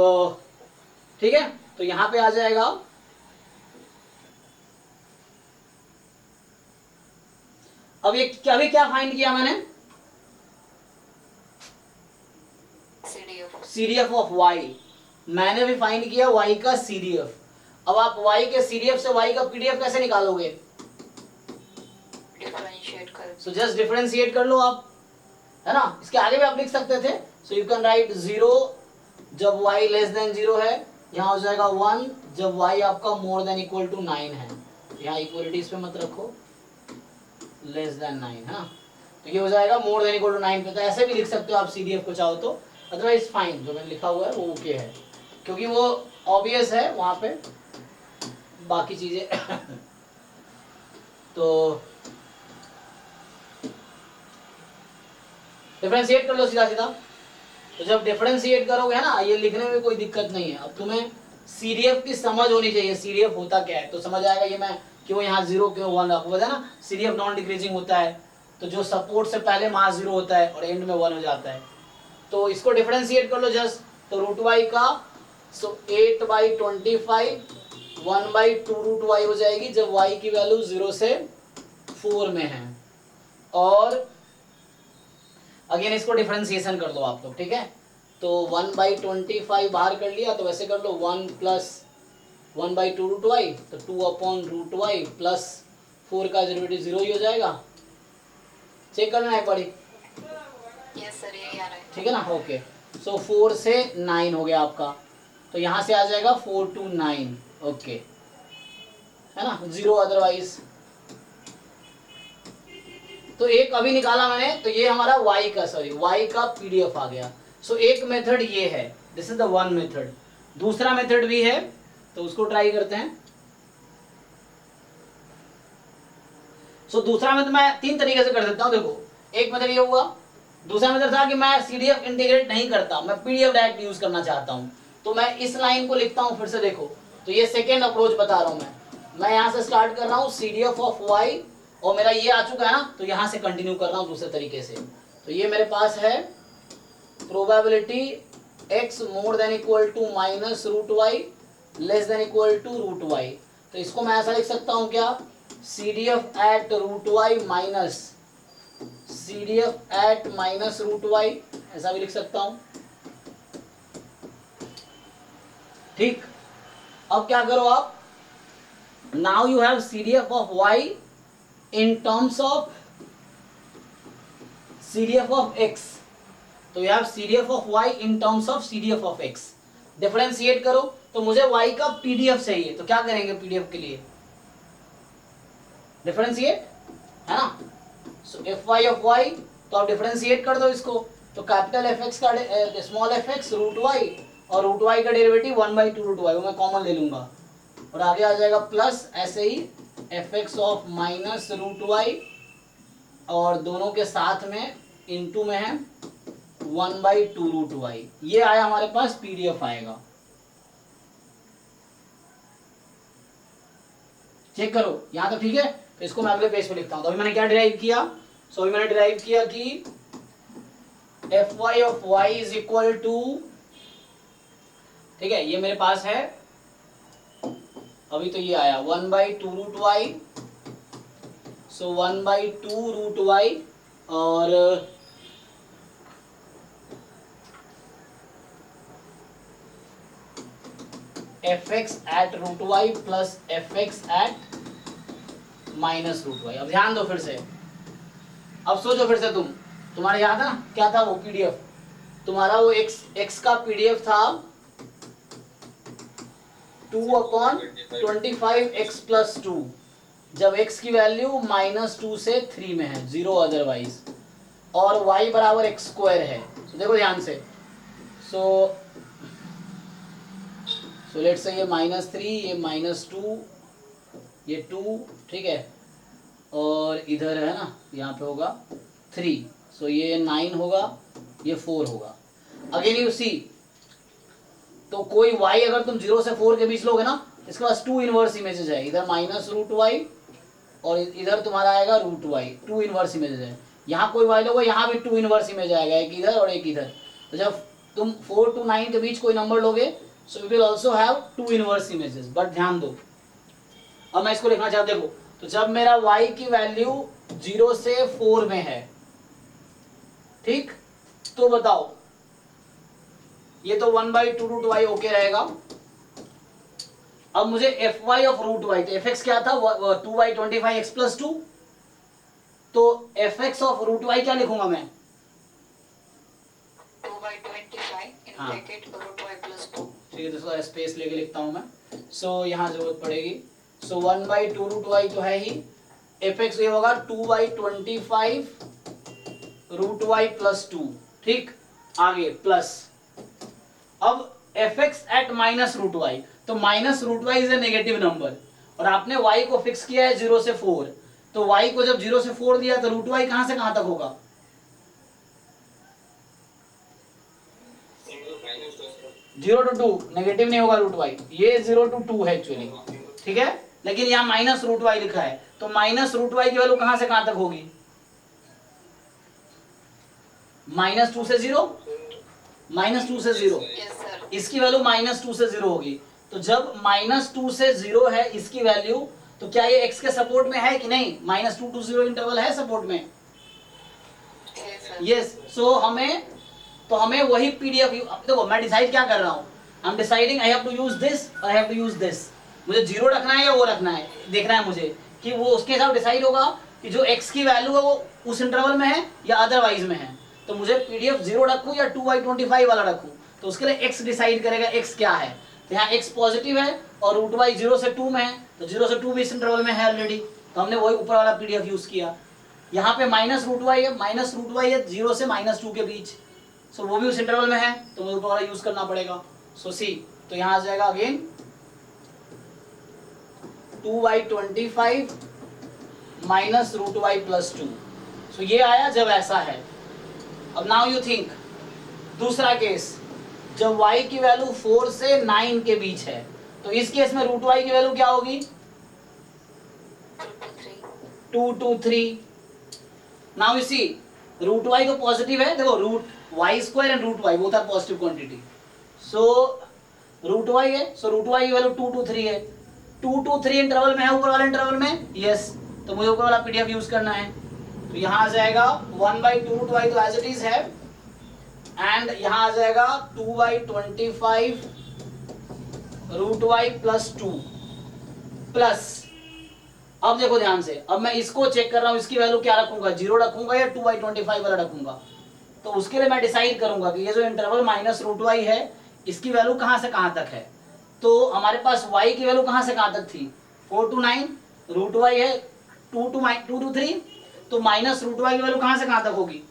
ठीक है, तो यहाँ पे आ जाएगा अब ये अभी क्या फाइंड किया मैंने, CDF सीडीएफ ऑफ y। मैंने भी फाइंड किया y का सीडीएफ। अब आप y के सीडीएफ से y का पीडीएफ कैसे निकालोगे, differentiate डिफरेंशिएट कर सो जस्ट डिफरेंशिएट कर लो आप, है ना। इसके आगे भी आप लिख सकते थे, सो यू कैन राइट 0 जब y लेस देन 0 है, यहाँ हो जाएगा 1 जब y आपका मोर देन इक्वल टू 9 है। यहाँ इक्वलिटी इस पे मत रखो, लेस देन 9 है ना, तो ये हो जाएगा मोर देन इक्वल टू 9 पे। तो ऐसे भी लिख सकते हो आप CDF को चाहो तो, अदरवाइज फाइन, जो मैंने लिखा हुआ है वो ओके है, क्योंकि वो ऑब्वियस है वहाँ पे बाकी चीजें तो डिफरेंशिएट कर लो सीधा सीधा। तो जब डिफरेंशिएट करोगे ना, ये लिखने में कोई दिक्कत नहीं है। अब तुम्हें CDF की समझ होनी चाहिए, CDF होता क्या है, तो समझ आएगा ये मैं क्यों यहाँ 0 क्यों 1 आपको पता है ना। CDF नॉन डिक्रीजिंग होता है, तो जो सपोर्ट से पहले वहाँ 0 होता है और एंड में 1 हो जाता है। तो इसको डिफरेंशिएट कर लो जस्ट, तो रूट वाई का, सो 8/25 1/2 रूट वाई हो जाएगी जब y की वैल्यू 0 से 4 में है। और अगेन इसको डिफरेंशिएशन कर दो आप लोग, ठीक है। तो 1/25 बाहर कर लिया, तो वैसे कर लो 1 प्लस 1/2 रूट वाई, तो 2/√y प्लस 4 का डेरिवेटिव 0 ही हो जाएगा। चेक कर लेना एक बारी, यस सर यही आ रहा है। ठीक है ना, ओके। सो 4 से 9 हो गया आपका, तो यहाँ से आ जाएगा 4 to 9, ओके, है ना, 0 अदरवाइज। तो एक अभी निकाला मैंने, तो ये हमारा y का PDF आ गया। सो एक मेथड ये है, this is the one method. दूसरा मेथड भी है, तो उसको ट्राई करते हैं। सो दूसरा मेथड मैं 3 तरीके से कर सकता हूँ। देखो, एक मेथड ये हुआ, दूसरा मेथड था कि मैं CDF इंटीग्रेट नहीं करता, मैं PDF डायरेक्ट यूज करना चाहता हूँ, तो मैं इस लाइन को लिखता हूँ फिर से। देखो, तो ये सेकेंड अप्रोच बता रहा हूँ मैं यहाँ से स्टार्ट कर रहा हूँ CDF ऑफ y, और मेरा ये आ चुका है ना, तो यहाँ से कंटिन्यू कर रहा हूँ दूसरे तरीके से। तो ये मेरे पास है probability x more than equal to minus root y less than equal to root y. तो इसको मैं ऐसा लिख सकता हूँ क्या, CDF at root y minus CDF at minus root y, ऐसा भी लिख सकता हूँ, ठीक। अब क्या करो आप, now you have CDF of y in terms of CDF of x, तो you have CDF of y in terms of CDF of x। Differentiate करो, तो मुझे y का PDF चाहिए, तो क्या करेंगे PDF के लिए, डिफरेंशिएट, है ना। सो fy of y, तो आप डिफरेंशिएट कर दो इसको, तो कैपिटल fx का स्मॉल fx रूट y, और रूट y का डेरिवेटिव 1/2 रूट y, वो मैं कॉमन ले लूंगा, और आगे आ जाएगा प्लस ऐसे ही fx of minus root y, और दोनों के साथ में इनटू में है 1/2 रूट वाई। ये आया हमारे पास PDF आएगा, चेक करो यहां तक, ठीक है। तो इसको मैं अगले पेज पे लिखता हूं। तो अभी मैंने क्या डिराइव किया, सो अभी मैंने डिराइव किया कि fy of y is equal to, ठीक है, ये मेरे पास है अभी, तो ये आया 1/2 root y, so 1/2 root y, और fx at root y plus fx at minus root y. अब ध्यान दो फिर से, अब सोचो फिर से, तुम्हारे याद है ना क्या था वो PDF, तुम्हारा वो x का PDF था 2/25 x प्लस 2, जब x की वैल्यू -2 से 3 में है, 0 अदरवाइज, और y बराबर x² है। तो देखो ध्यान से, सो लेट्स से ये -3, ये -2, ये 2, ठीक है, और इधर है ना, यहाँ पे होगा 3, सो ये 9 होगा, ये 4 होगा। अगेन यू सी, तो कोई y अगर तुम 0 से 4 के बीच लोगे ना, इसके पास 2 इनवर्स इमेजेस है, इधर माइनस रूट वाई और इधर तुम्हारा आएगा रूट वाई, 2 इनवर्स इमेजेस है। यहाँ कोई y लोगे, यहाँ भी 2 इनवर्स इमेज आएगा, एक इधर और एक इधर। तो जब तुम 4 to 9 के बीच कोई नंबर लोगे, so you will also have 2 inverse images. But ध्यान दो, अब मैं इसको लिखना चाहता हूं, देखो, तो जब मेरा y की वैल्यू 0 से 4 में है, ठीक, तो बताओ, ये तो 1/2 रूट वाई ओके रहेगा। अब मुझे fy ऑफ रूट वाई, तो fx क्या था, 2/25 x प्लस 2, तो fx ऑफ रूट वाई क्या लिखूंगा मैं? 2 by 25 in हाँ। bracket root y plus 2. ठीक है, तो इसका स्पेस लेके लिखता हूं मैं। सो यहाँ जरूरत पड़ेगी। सो 1/2 रूट वाई तो है ही, fx ये होगा 2/25 रूट वाई प्लस 2। ठीक, आगे प्लस, अब fx at minus root y, तो minus root y is a negative number और आपने y को फिक्स किया है 0 से 4, तो y को जब 0 से 4 दिया तो रूट वाई कहां से कहां तक होगा? जीरो टू टू, नेगेटिव नहीं होगा रूट वाई, ये 0 to 2 है एक्चुअली, ठीक है, लेकिन यहाँ माइनस रूट वाई लिखा है, तो माइनस रूट वाई की वैल्यू कहां से कहां तक होगी? -2 से 0, -2 से 0, Yes sir. इसकी वैल्यू -2 से 0 होगी। तो जब -2 से 0 है इसकी वैल्यू, तो क्या ये x के सपोर्ट में है कि नहीं? -2 to 0 इंटरवल है सपोर्ट में? Yes sir. यस, सो हमें वही पीडीएफ, देखो मैं डिसाइड क्या कर रहा हूँ, I am deciding I have to use this, I have to use this, मुझे 0 रखना है या वो रखना है, देखना है मुझे कि वो उसके हिसाब डिसाइड होगा कि जो x की वैल्यू है वो उस इंटरवल में है या अदरवाइज में है। तो मुझे पीडीएफ 0 रखूं या 2/25 वाला रखूं, तो उसके लिए x डिसाइड करेगा x क्या है। तो यहाँ x पॉजिटिव है और रूट वाई 0 से 2 में है, तो 0 से 2 भी इस इंटरवल में है ऑलरेडी, तो हमने वही ऊपर वाला पीडीएफ यूज किया। यहाँ पे माइनस रूट वाई है, माइनस रूट वाई है 0 से -2 के बीच, सो वो भी उस इंटरवल में है, तो मुझे ऊपर वाला यूज करना पड़ेगा। सो सी, तो यहाँ आ जाएगा again 2/25 minus root y plus 2। So ये आया जब ऐसा है। अब नाउ यू थिंक दूसरा केस, जब y की वैल्यू 4 से 9 के बीच है, तो इस केस में रूट y की वैल्यू क्या होगी? 2 to 3। Now you see, root y तो पॉजिटिव है, देखो root y square and root y both are positive quantity, so root y है, सो रूट y की वैल्यू 2 to 3 है, 2 to 3 इंटरवल में है ऊपर वाले इंटरवल में, यस, तो मुझे ऊपर वाला पीडीएफ यूज करना है। तो यहाँ आ जाएगा 1/2 रूट y तो एज इट इज है, एंड यहाँ आ जाएगा 2/25 रूट वाई प्लस 2 प्लस, अब देखो ध्यान से, अब मैं इसको चेक कर रहा हूँ, इसकी वैल्यू क्या रखूंगा, 0 रखूंगा या 2/25 वाला रखूंगा। तो उसके लिए मैं डिसाइड करूंगा कि ये जो इंटरवल माइनस रूट वाई है इसकी वैल्यू कहां से कहां तक है। तो हमारे पास y की वैल्यू कहां से कहां तक थी? 4 to 9, रूट वाई है 2 to 3, तो माइनस रूट वाई की वैल्यू कहां से कहां तक होगी?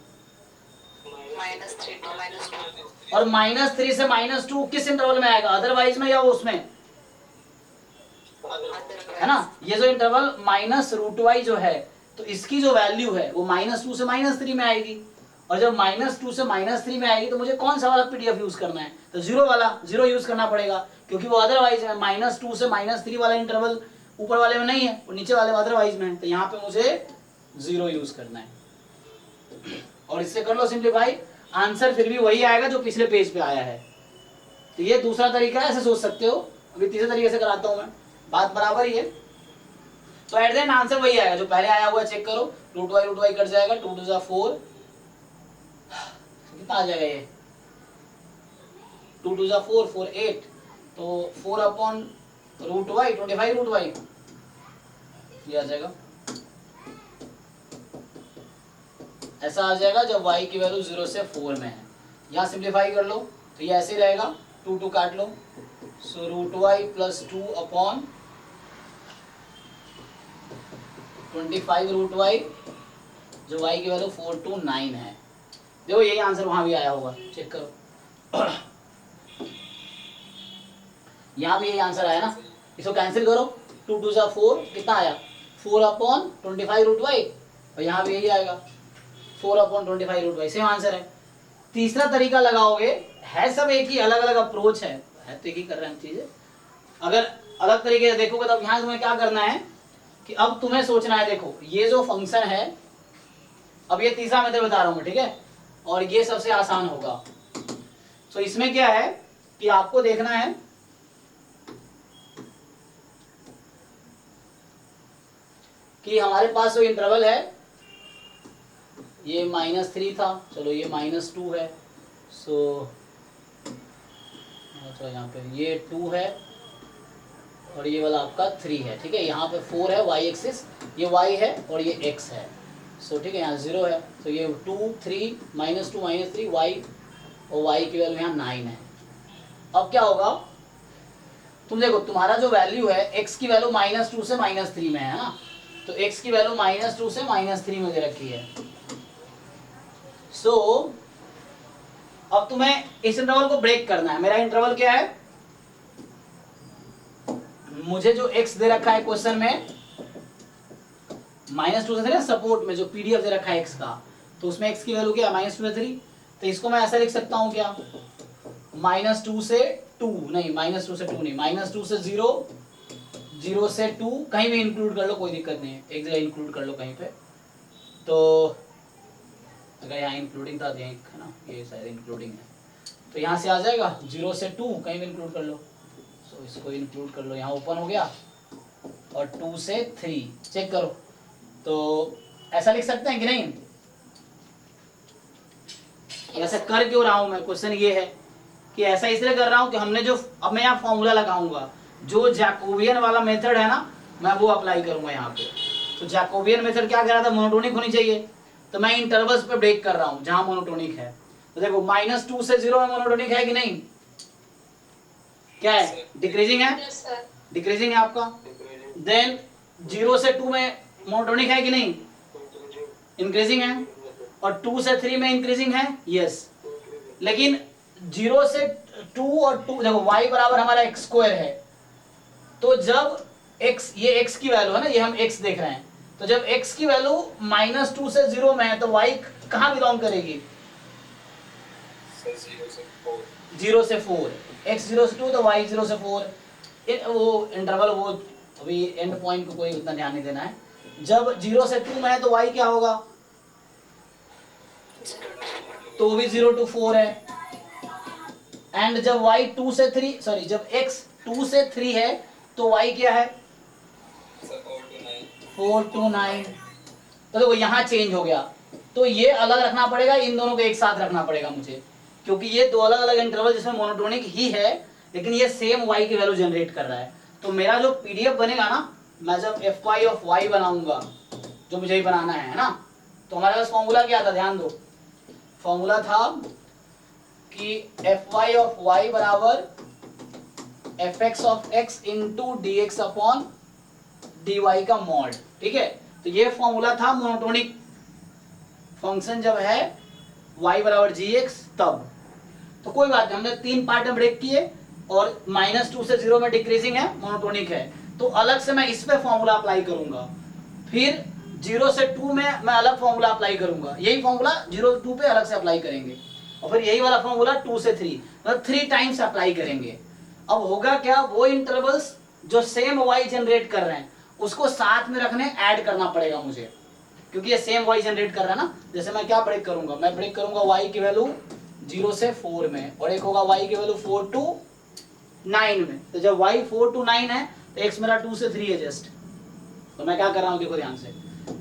-3 to -2. और -3 से -2 किस इंटरवल में आएगा, अदरवाइज में या उसमें, है ना? ये जो इंटरवल माइनस रूट वाई जो है, तो इसकी जो वैल्यू है वो -2 से -3 में आएगी, और जब -2 से -3 में आएगी तो मुझे कौन सा वाला पीडीएफ यूज करना है? तो 0 वाला, 0 यूज करना पड़ेगा, क्योंकि वो अदरवाइज में -2 से -3 वाला इंटरवल ऊपर वाले में नहीं है, वो नीचे वाले अदरवाइज में है, तो यहाँ पे मुझे 0 यूज करना है। और इससे कर लो सिंप्लीफाई, आंसर फिर भी वही आएगा जो पिछले पेज पे आया है। तो ये दूसरा तरीका है, ऐसे सोच सकते हो। अभी तीसरे तरीके से कराता हूं मैं, बात बराबर ही है। तो एट द एंड आंसर वही आएगा जो पहले आया हुआ, चेक करो, रूट वाई कट जाएगा, 2 to 4, कितना आ जाएगा ये, 2 to 4, 4 8, तो 4 upon root y 25 root y, ये आ जाएगा, ऐसा आ जाएगा जब y की वैल्यू 0 से 4 में है। यहाँ सिंप्लीफाई कर लो तो ये ऐसे ही रहेगा, 2 2 काट लो, so root y plus 2 upon 25 root y, जो y की वैल्यू 4 to 9 है। देखो यही आंसर वहां भी आया होगा, चेक करो यहाँ भी यही आंसर आया ना, इसको कैंसिल करो, 2 2 4, कितना आया, 4 अपॉन 25 रूट वाई, और यहाँ भी यही आएगा 4 upon 25 root y, same answer है। तीसरा तरीका लगाओगे, है सब एक ही, अलग अलग अप्रोच है तो एक ही कर रहे हैं चीजें। अगर अलग तरीके से देखोगे तो यहाँ तुम्हें क्या करना है कि अब तुम्हें सोचना है, देखो ये जो फंक्शन है, अब ये तीसरा मेथड बता रहा हूँ मैं, ठीक है, और ये सबसे आसान होगा। तो इसमें क्या है कि आपको देखना है कि हमारे पास जो इंटरवल है ये -3 था, चलो ये -2 है, सो अच्छा यहाँ पे ये 2 है और ये वाला आपका 3 है, ठीक है, यहाँ पे 4 है y एक्सिस, ये y है और ये x है। सो ठीक है, यहाँ 0 है, तो ये 2 3 -2 -3 y, और y की वैल्यू यहाँ 9 है। अब क्या होगा, तुम देखो तुम्हारा जो वैल्यू है x की वैल्यू -2 से -3 में है ना, तो x की वैल्यू -2 से -3 में दे रखी है। सो अब तुम्हें इस इंटरवल को ब्रेक करना है। मेरा इंटरवल क्या है, मुझे जो x दे रखा है क्वेश्चन में -2 से 3, सपोर्ट में जो पीडीएफ दे रखा है x का, तो उसमें x की वैल्यू क्या है -2 से 3, तो इसको मैं ऐसा लिख सकता हूं क्या, -2 से 2 नहीं, -2 से 2 नहीं, -2 से 0, 0 से 2, कहीं भी इंक्लूड कर लो, कोई दिक्कत नहीं है, एक जगह इंक्लूड कर लो कहीं पे। तो अगर यहाँ इंक्लूडिंग था है ना, ये शायद इंक्लूडिंग है, तो यहाँ से आ जाएगा 0 से 2, कहीं भी इंक्लूड कर लो, तो इसको इंक्लूड कर लो, यहाँ ओपन हो गया, और 2 से 3 चेक करो। तो ऐसा लिख सकते हैं कि नहीं, ऐसा कर क्यों रहा हूं मैं, क्वेश्चन ये है कि ऐसा इसलिए कर रहा हूं कि हमने जो, अब मैं यहाँ फॉर्मूला लगाऊंगा, जो जैकोबियन वाला मेथड है ना, मैं वो अप्लाई करूंगा यहाँ पे। तो जैकोबियन मेथड क्या कह रहा था, मोनोटोनिक होनी चाहिए, तो मैं इंटरवल्स पे ब्रेक कर रहा हूँ जहां मोनोटोनिक है। तो देखो -2 से 0 में मोनोटोनिक है कि नहीं, क्या है, डिक्रीजिंग है, डिक्रीजिंग है आपका। देन 0 से 2 में मोनोटोनिक है कि नहीं, इंक्रीजिंग है, और 2 से 3 में इंक्रीजिंग है, यस। लेकिन 0 से 2 और 2, देखो y बराबर हमारा x² है, तो जब x, ये x की वैल्यू है ना, ये हम x देख रहे हैं, तो जब x की वैल्यू -2 से 0 में है, तो y कहाँ बिलोंग करेगी, 0 से 4, x 0 से 2 तो y 0 से 4, वो इंटरवल, वो अभी एंड पॉइंट को कोई उतना ध्यान नहीं देना है। जब 0 से 2 में है तो y क्या होगा, तो वो भी 0 to 4 है। एंड जब y 2 से 3, सॉरी जब x 2 से 3 है तो y क्या है, 4 to 9। तो देखो यहाँ चेंज हो गया, तो ये अलग रखना पड़ेगा, इन दोनों को एक साथ रखना पड़ेगा मुझे, क्योंकि ये दो अलग अलग इंटरवल जिसमें मोनोटोनिक ही है, लेकिन ये सेम y की वैल्यू जनरेट कर रहा है। तो मेरा जो पीडीएफ बनेगा ना, मैं जब fy ऑफ y बनाऊंगा, जो मुझे ही बनाना है ना, तो हमारे पास फॉर्मूला क्या था, ध्यान दो, फॉर्मूला था कि fy ऑफ y बराबर fx of x into dx upon dy का मॉड, ठीक है। तो ये फॉर्मूला था मोनोटोनिक फंक्शन जब है y बराबर gx तब। तो कोई बात नहीं, हमने 3 पार्ट में ब्रेक किए, और -2 से 0 में डिक्रीजिंग है, मोनोटोनिक है, तो अलग से मैं इस पे फॉर्मूला अप्लाई करूंगा, फिर 0 से 2 में मैं अलग फॉर्मूला अप्लाई करूंगा, यही फॉर्मूला 0 से 2 पे अलग से अप्लाई करेंगे, और फिर यही वाला फॉर्मूला 2 से 3, मतलब 3 टाइम्स अप्लाई करेंगे। अब होगा क्या, वो इंटरवल्स जो सेम y जनरेट कर रहे हैं उसको साथ में रखने, ऐड करना पड़ेगा मुझे, क्योंकि ये सेम y जनरेट कर रहा है ना। जैसे मैं क्या ब्रेक करूंगा, मैं ब्रेक करूंगा y की वैल्यू 0 से 4 में, और एक होगा y की वैल्यू 4 to 9 में। तो जब y 4 to 9 है तो x मेरा 2 से 3 है जस्ट। तो मैं क्या कर रहा हूँ, देखो ध्यान से,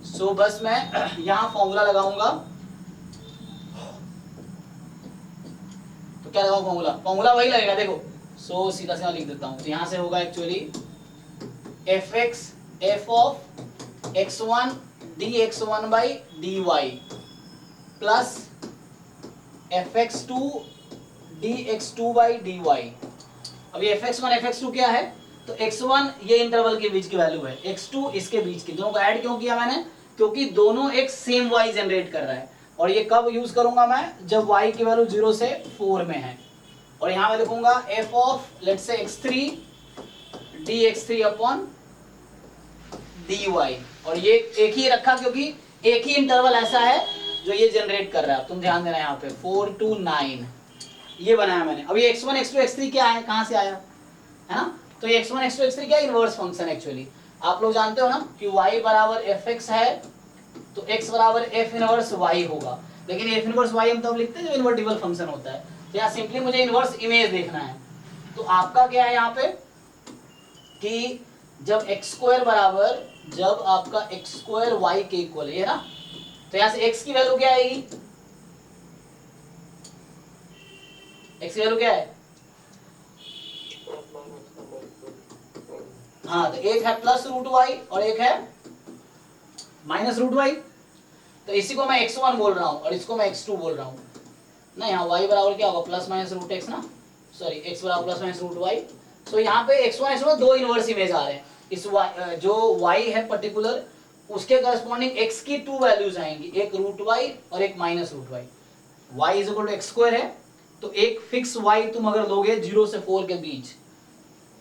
सो बस मैं यहाँ फॉर्मूला लगाऊंगा, तो क्या लगाऊं फॉर्मूला, फॉर्मूला वही लगेगा, देखो, सो सीधा सीधा लिख देता हूँ। तो यहाँ से होगा actually fx f of x1 dx1 by dy plus fx2 dx2 by dy। अब ये fx1 fx2 क्या है, तो x1 ये इंटरवल के बीच की वैल्यू है, x2 इसके बीच की, दोनों को ऐड क्यों किया मैंने, क्योंकि दोनों एक सेम y जनरेट कर रहा है। और ये कब यूज करूंगा मैं, जब y की वैल्यू 0 से 4 में है। और यहाँ मैं लिखूंगा f of let's say x3 dx3 upon dy, और ये एक ही रखा क्योंकि एक ही इंटरवल ऐसा है जो ये जनरेट कर रहा है। तुम ध्यान देना यहाँ पे 4 to 9 ये बनाया मैंने। अब ये x1 x2 x3 क्या है, कहाँ से आया है ना, तो ये x1 x2 x3 क्या, इनवर्स फंक्शन एक्चुअली। आप लोग जानते हो ना कि y बराबर fx है तो x बराबर f इनवर्स y होगा, लेकिन f इनवर्स y हम तब लिखते हैं जब इन्वर्टिबल फंक्शन होता है। तो यहाँ सिंपली मुझे इनवर्स इमेज देखना है। तो आपका क्या है यहाँ पे कि जब x² बराबर, जब आपका x² y के इक्वल है ना, तो यहाँ से x की वैल्यू क्या आएगी, x की वैल्यू क्या है, हाँ, तो एक है प्लस रूट वाई और एक है माइनस रूट वाई। तो इसी को मैं x1 बोल रहा हूँ और इसको मैं x2 बोल रहा हूँ ना। यहाँ y बराबर क्या होगा, प्लस माइनस रूट एक्स ना, सॉरी x बराबर प्लस माइनस रूट वाई। सो यहाँ पे x1 x2 दो इनवर्स इमेज आ रहे हैं। इस y, जो y है पर्टिकुलर, उसके करस्पॉन्डिंग x की टू वैल्यूज आएंगी, एक रूट y और एक minus root y। y is equal to x square है, तो एक फिक्स y तुम अगर लोगे 0 से 4 के बीच,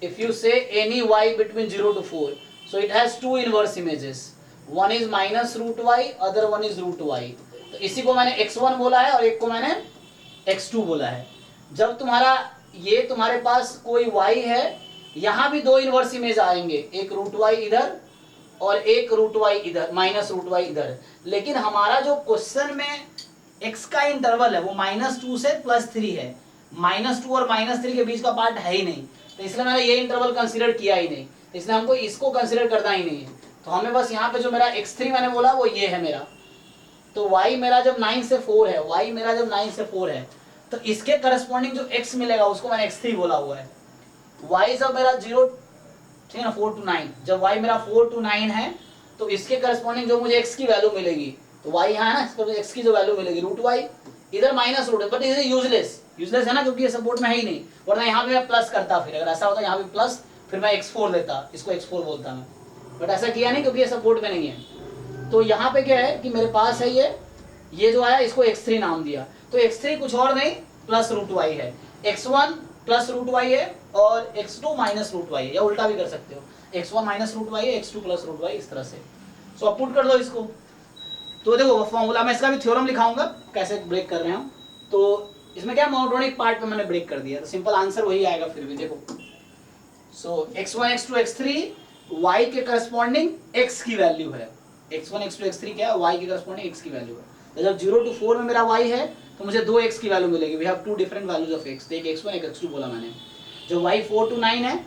if you say any y between 0 to 4, so it has two inverse images, one is minus root y, other one is root y। तो इसी को मैंने x1 बोला है और एक को मैंने x2 बोला है। जब तुम्हारा ये तुम्हारे पास कोई y है, यहाँ भी दो इनवर्स इमेज आएंगे, एक रूट y इधर और एक रूट y इधर, माइनस रूट y इधर। लेकिन हमारा जो क्वेश्चन में x का इंटरवल है वो -2 से +3 है, -2 और -3 के बीच का पार्ट है ही नहीं, तो इसलिए मैंने ये इंटरवल कंसीडर किया ही नहीं, तो इसलिए हमको इसको कंसीडर करना ही नहीं है। तो हमें बस यहाँ पे जो मेरा x3 मैंने बोला वो ये है मेरा। तो y मेरा जब 9 से 4 है, y मेरा जब 9 से 4 है, तो इसके करस्पॉन्डिंग जो x मिलेगा उसको मैंने x3 बोला हुआ है। y जब मेरा 0, ठीक है ना, 4 to 9, जब y मेरा 4 to 9 है, तो इसके करस्पॉन्डिंग जो मुझे x की वैल्यू मिलेगी, तो y यहाँ है ना, इसको x की जो वैल्यू मिलेगी रूट y, इधर माइनस रूट है, बट इज यूजलेस है ना, क्योंकि ये सपोर्ट में है ही नहीं। वरना यहाँ पे मैं प्लस करता, फिर अगर ऐसा होता यहाँ पे प्लस, फिर मैं x4 लेता, इसको x4 बोलता मैं, बट ऐसा किया नहीं क्योंकि ये सपोर्ट में नहीं है। तो यहाँ पे क्या है कि मेरे पास है ये जो आया इसको x3 नाम दिया, तो x3 कुछ और नहीं प्लस रूट y है, x1 प्लस रूट y है और x2 माइनस रूट y है, या उल्टा भी कर सकते हो, x1 माइनस रूट y है, x2 प्लस रूट y, इस तरह से। सो अब पुट कर दो इसको। तो देखो फॉर्मूला, मैं इसका भी थ्योरम लिखाऊंगा कैसे ब्रेक कर रहे हो। तो इसमें क्या मोनोटोनिक पार्ट पे मैंने ब्रेक कर दिया, तो सिंपल आंसर वही आएगा फिर भी। देखो सो x1 x2 x3 y के करस्पॉन्डिंग x की वैल्यू है, x1 x2 x3 क्या है, y के करस्पॉन्डिंग x की वैल्यू है। तो जब 0 to 4 में मेरा y है, तो मुझे दो x की वैल्यू मिलेगी, we have two different values of x, एक x1 एक x2 बोला मैंने। जब y 4 to 9 है,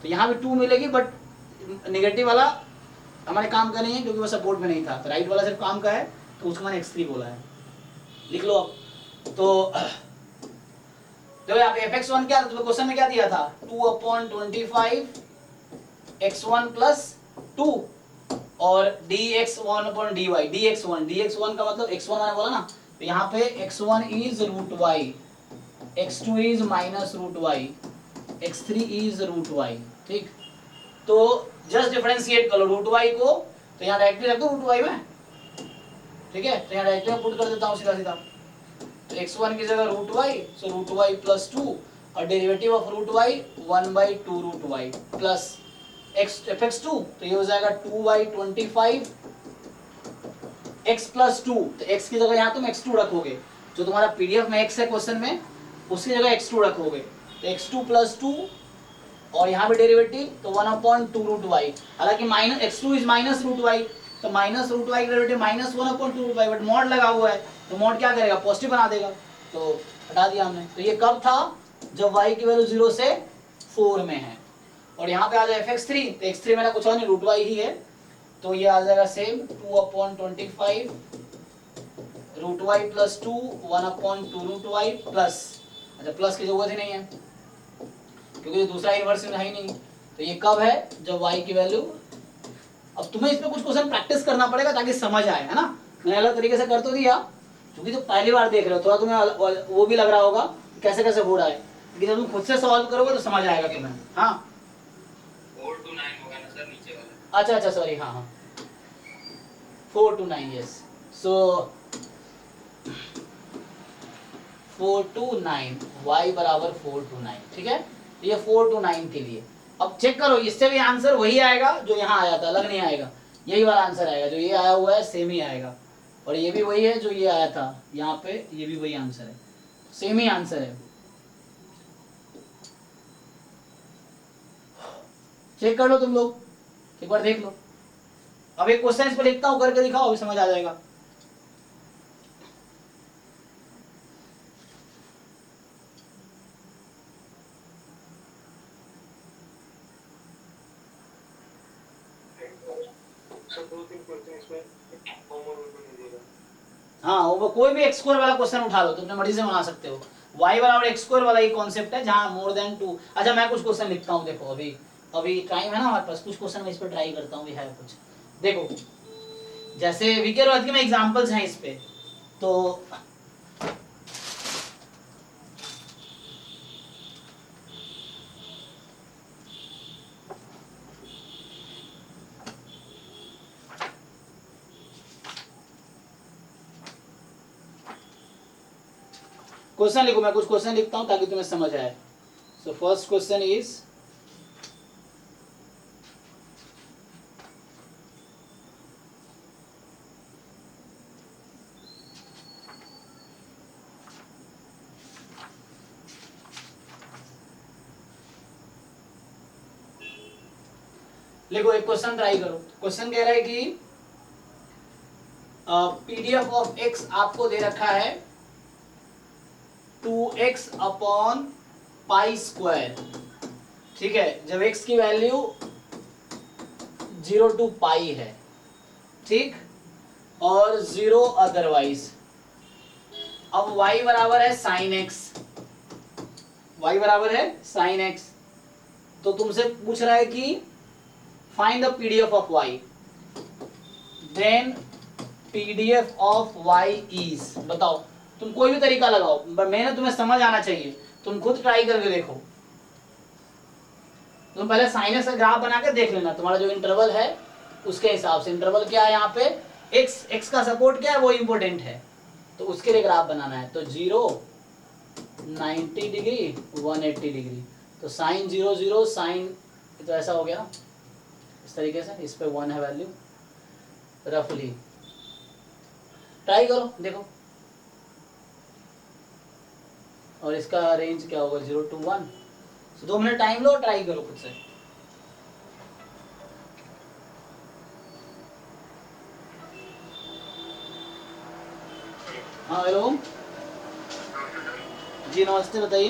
तो यहाँ भी 2 मिलेगी, बट नेगेटिव वाला हमारे काम का नहीं है क्योंकि वो सपोर्ट में नहीं था, तो राइट वाला सिर्फ काम का है, तो उसको मैंने x3 बोला है। लिख लो अब। तो देखो यहाँ पे fx1 क्या, तो क्वेश्चन में क्या दिया था, 2/25 x1 प्लस 2 और dx1/dy, dx1 का मतलब x1 मैंने बोला ना, तो यहाँ पे x1 is root y, x2 is minus root y, x3 is root y, ठीक। तो जस्ट डिफरेंशिएट कर लो रूट y को, तो यहाँ डायरेक्टली रख दो रूट y में, ठीक है, तो यहाँ डायरेक्टली मैं पुट कर देता हूँ सीधा सीधा। तो x1 की जगह root y, so root y plus 2 और derivative of root y 1/2 root y plus fx2, तो ये हो जाएगा 2/25 x प्लस 2, तो x की जगह यहाँ तुम x2 रखोगे, जो तुम्हारा पीडीएफ में x है क्वेश्चन में, उसकी जगह x2 रखोगे, तो x2 प्लस 2 और यहाँ पे डेरिवेटिव, तो 1/2 रूट y। हालांकि minus x2 is minus root y, तो minus root y derivative minus 1/2 root y, but mod लगा हुआ है, तो मॉड क्या करेगा, पॉजिटिव बना देगा, तो हटा दिया हमने। तो ये कब था, जब y की वैल्यू 0 से 4 में है। और यहाँ पे आ जाए fx3, तो x3 मेरा कुछ और नहीं रूट y ही है, तो ये आ जाएगा same 2/25 root y plus 2 1/2 root y plus, अच्छा प्लस की जरूरत ही नहीं है क्योंकि ये दूसरा इनवर्स है ही नहीं। तो ये कब है, जब y की वैल्यू, अब तुम्हें इस पे कुछ क्वेश्चन प्रैक्टिस करना पड़ेगा ताकि समझ आए, है ना। मैंने अलग तरीके से कर तो दिया, क्योंकि तो पहली बार देख रहे हो, थोड़ा तुम्हें वो भी लग रहा होगा कैसे कैसे हो रहा है, लेकिन जब तुम खुद से सॉल्व करोगे तो समझ आएगा तुम्हें। हाँ 4 to 9 होगा ना सर नीचे वाला, अच्छा सॉरी, हाँ 4 to 9, yes. So 4 to 9, y बराबर 4 to 9, ठीक है, ये 4 to 9 के लिए। अब चेक करो, इससे भी आंसर वही आएगा जो यहाँ आया था, अलग नहीं आएगा, यही वाला आंसर आएगा, जो ये आया हुआ है सेम ही आएगा, और ये भी वही है जो ये आया था यहाँ पे, ये भी वही आंसर है, सेम ही आंसर है। चेक कर लो तुम लोग, एक बार देख लो। अब एक क्वेश्चन इस पर लिखता हूँ, करके दिखाओ, अभी समझ आ जाएगा। हाँ वो कोई भी एक्स स्क्वायर वाला क्वेश्चन उठा लो, तुम अपने मर्जी से बना सकते हो। y बराबर एक्स स्क्वायर वाला ही कॉन्सेप्ट है, जहाँ मोर देन 2। अच्छा मैं कुछ क्वेश्चन लिखता हूँ, देखो अभी टाइम है ना हमारे पास, कुछ क्वेश्चन मैं इस पर ट्राई करता हूँ, है कुछ। देखो जैसे वीके रोहित के में एग्जांपल्स हैं इस पे, तो क्वेश्चन लिखो, मैं कुछ क्वेश्चन लिखता हूं ताकि तुम्हें समझ आए। सो फर्स्ट क्वेश्चन इज लिखो, एक क्वेश्चन ट्राई करो। क्वेश्चन कह रहा है कि पीडीएफ ऑफ एक्स आपको दे रखा है 2x अपॉन पाई स्क्वायर, ठीक है, जब x की वैल्यू 0 to पाई है, ठीक, और 0 अदरवाइज। अब y बराबर है साइन x, y बराबर है साइन x, तो तुमसे पूछ रहा है कि find the PDF of y, then PDF of y is, बताओ, तुम कोई भी तरीका लगाओ, मेहनत तुम्हें समझ आना चाहिए, तुम खुद ट्राई करके देखो। तुम पहले साइन एक्स का ग्राफ बना के देख लेना, तुम्हारा जो इंटरवल है उसके हिसाब से। इंटरवल क्या है यहाँ पे, एक्स का सपोर्ट क्या है वो इंपॉर्टेंट है, तो उसके लिए ग्राफ बनाना है। तो 0 90 डिग्री 180 डिग्री, तो साइन 0 0 साइन, तो ऐसा हो गया इस तरीके से, इस पे 1 है वैल्यू रफली। ट्राई करो देखो, और इसका रेंज क्या होगा 0 to 1। 2 minute time low, try करो खुद से। हाँ हेलो जी, नमस्ते, बताइए।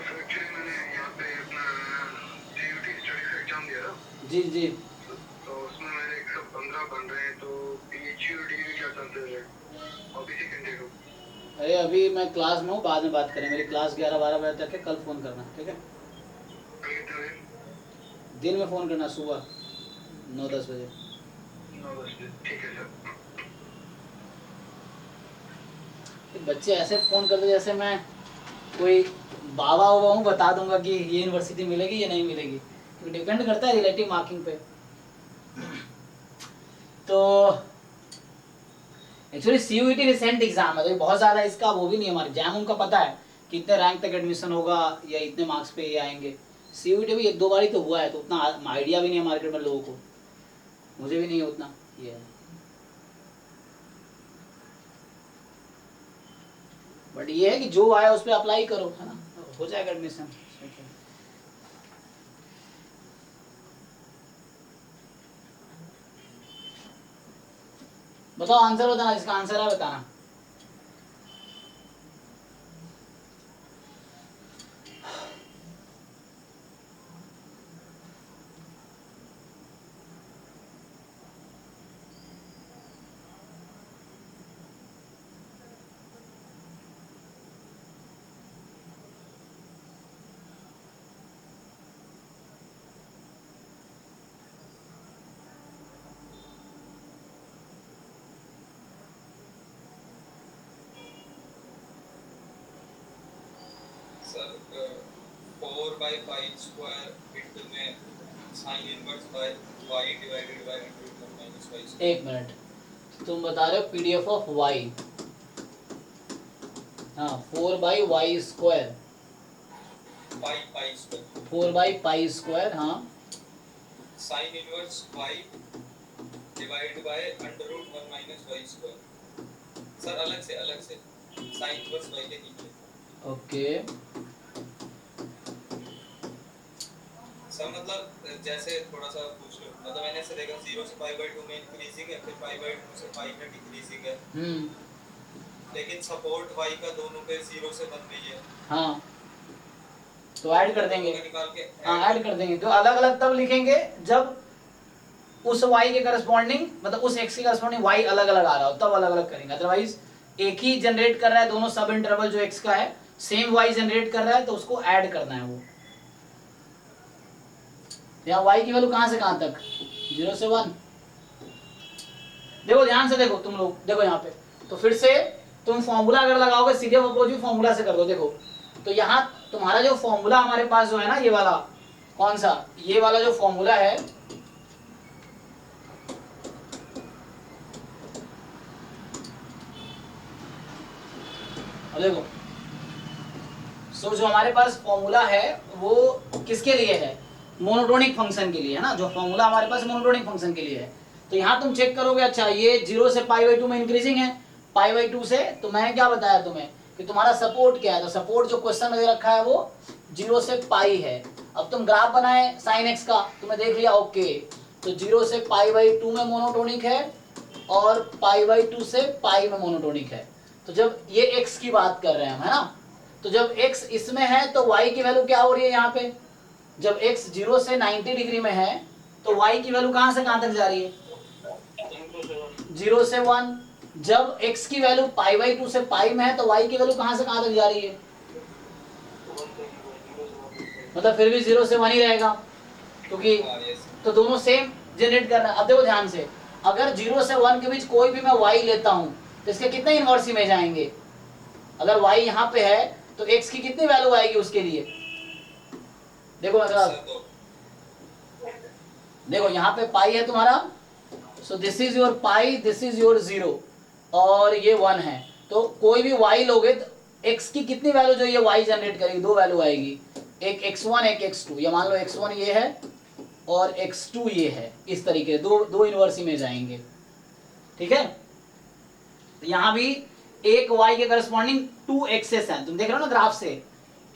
सर एक्चुअली मैंने यहाँ पे अपना CUT स्टडी का एग्जाम दिया था, जी जी, तो उसमें मेरे 115 बन रहे हैं, तो PhU डिग्री क्या चांसेस है अभी सेकेंड ईयर? अरे अभी मैं क्लास में हूँ, बाद में बात करें, मेरी क्लास 11-12 बजे तक है, कल फोन करना, ठीक है? कल कितने बजे? दिन में फोन करना, सुबह 9-10 बजे। 9-10 बजे, ठीक है सर। बच्चे ऐसे फोन करते जैसे मैं कोई बाबा हुआ हूँ, बता दूंगा कि ये यूनिवर्सिटी मिलेगी या नहीं मिलेगी, क्योंकि डिपेंड करता है रिलेटिव मार्किंग पे। तो एक्चुअली CUET रिसेंट एग्जाम है, तो बहुत ज़्यादा इसका वो भी नहीं है, हमारे जैम उनका पता है कि इतने रैंक तक एडमिशन होगा या इतने मार्क्स पे ये आएंगे। CUET भी 1-2 बार ही तो हुआ है, तो उतना आइडिया भी नहीं है मार्केट में लोगों को, मुझे भी नहीं है उतना। ये है, बट ये है कि जो आया उस पर अप्लाई करो, है ना, हो जाएगा एडमिशन। बताओ आंसर बताना, इसका आंसर है बताना। सर 4/5 स्क्वायर इंटू में sine inverse by y divided by √1 - y। एक मिनट, तुम बता रहे हो पीडीएफ ऑफ y, हाँ 4/y स्क्वायर, पाई स्क्वायर 4/पाई स्क्वायर, हाँ sine inverse y divided by √1 - y square. Sir अलग से साइन इनवर्स y के नीचे। ओके। सर मतलब जैसे थोड़ा सा पूछ लो, मतलब मैंने ऐसे देखा 0 से π/2 में इंक्रीजिंग है, फिर π/2 से पाई में डिक्रीजिंग है, लेकिन सपोर्ट y का दोनों पे 0 से बन रही है। हाँ तो ऐड कर देंगे, निकाल के हाँ ऐड कर देंगे। तो अलग अलग तब लिखेंगे जब उस y के करस्पॉन्डिंग, मतलब उस x के करस्पॉन्डिंग y अलग अलग आ रहा हो, तब अलग अलग करेंगे। अदरवाइज एक ही जनरेट कर रहा है दोनों सब इंटरवल जो x का है, सेम y जनरेट कर रहा है, तो उसको ऐड करना है वो। यहाँ y की वैल्यू कहाँ से कहाँ तक, 0 से 1, देखो ध्यान से देखो तुम लोग, देखो यहाँ पे तो फिर से तुम फॉर्मूला अगर लगाओगे सीधे अप्रोच भी फॉर्मूला से कर दो। देखो तो यहाँ तुम्हारा जो फॉर्मूला हमारे पास जो है ना, ये वाला कौन सा, ये वाला जो फॉर्मूला है, देखो सो जो हमारे पास फॉर्मूला है वो किसके लिए है, मोनोटोनिक फंक्शन के लिए है ना, जो फॉर्मूला हमारे पास मोनोटोनिक फंक्शन के लिए है। तो यहाँ तुम चेक करोगे, अच्छा ये 0 से π/2 में इंक्रीजिंग है, π/2 से, तो मैंने क्या बताया तुम्हें कि तुम्हारा सपोर्ट क्या है, तो सपोर्ट जो क्वेश्चन में दे रखा है वो 0 से पाई है। अब तुम ग्राफ बनाए sin x का, तुम्हें देख लिया ओके, तो 0 से π/2 में मोनोटोनिक है और π/2 से पाई में मोनोटोनिक है। तो जब ये x की बात कर रहे हैं हम, है ना, तो जब x इसमें है तो y की वैल्यू क्या हो रही है यहाँ पे, जब x 0 से 90 डिग्री में है तो y की वैल्यू कहाँ से कहाँ तक जा रही है, 0 से 1। जब x की वैल्यू π/2 से पाई में है तो y की वैल्यू कहाँ से कहाँ तक जा रही है, मतलब फिर भी 0 से 1 ही रहेगा, क्योंकि तो दोनों सेम जनरेट कर रहा है। अब देखो ध्यान से, अगर 0 से 1 के बीच कोई भी मैं y लेता हूँ तो इसके कितने इनवर्स इमेज आएंगे, अगर y यहाँ पे है तो x की कितनी वैल्यू आएगी उसके लिए, देखो अगर देखो यहाँ पे पाई है तुम्हारा, so this is your pi, this is your 0 और ये 1 है, तो कोई भी y लोगे तो x की कितनी वैल्यू जो ये y जनरेट करेगी, दो वैल्यू आएगी, एक x1 एक x2, ये मान लो x1 ये है और x2 ये है, इस तरीके दो इनवर्स इमेज आएंगे, ठीक है। तो यहाँ भी एक y के करस्पॉन्डिंग 2 एक्सेस है, तुम देख रहे हो ना ग्राफ से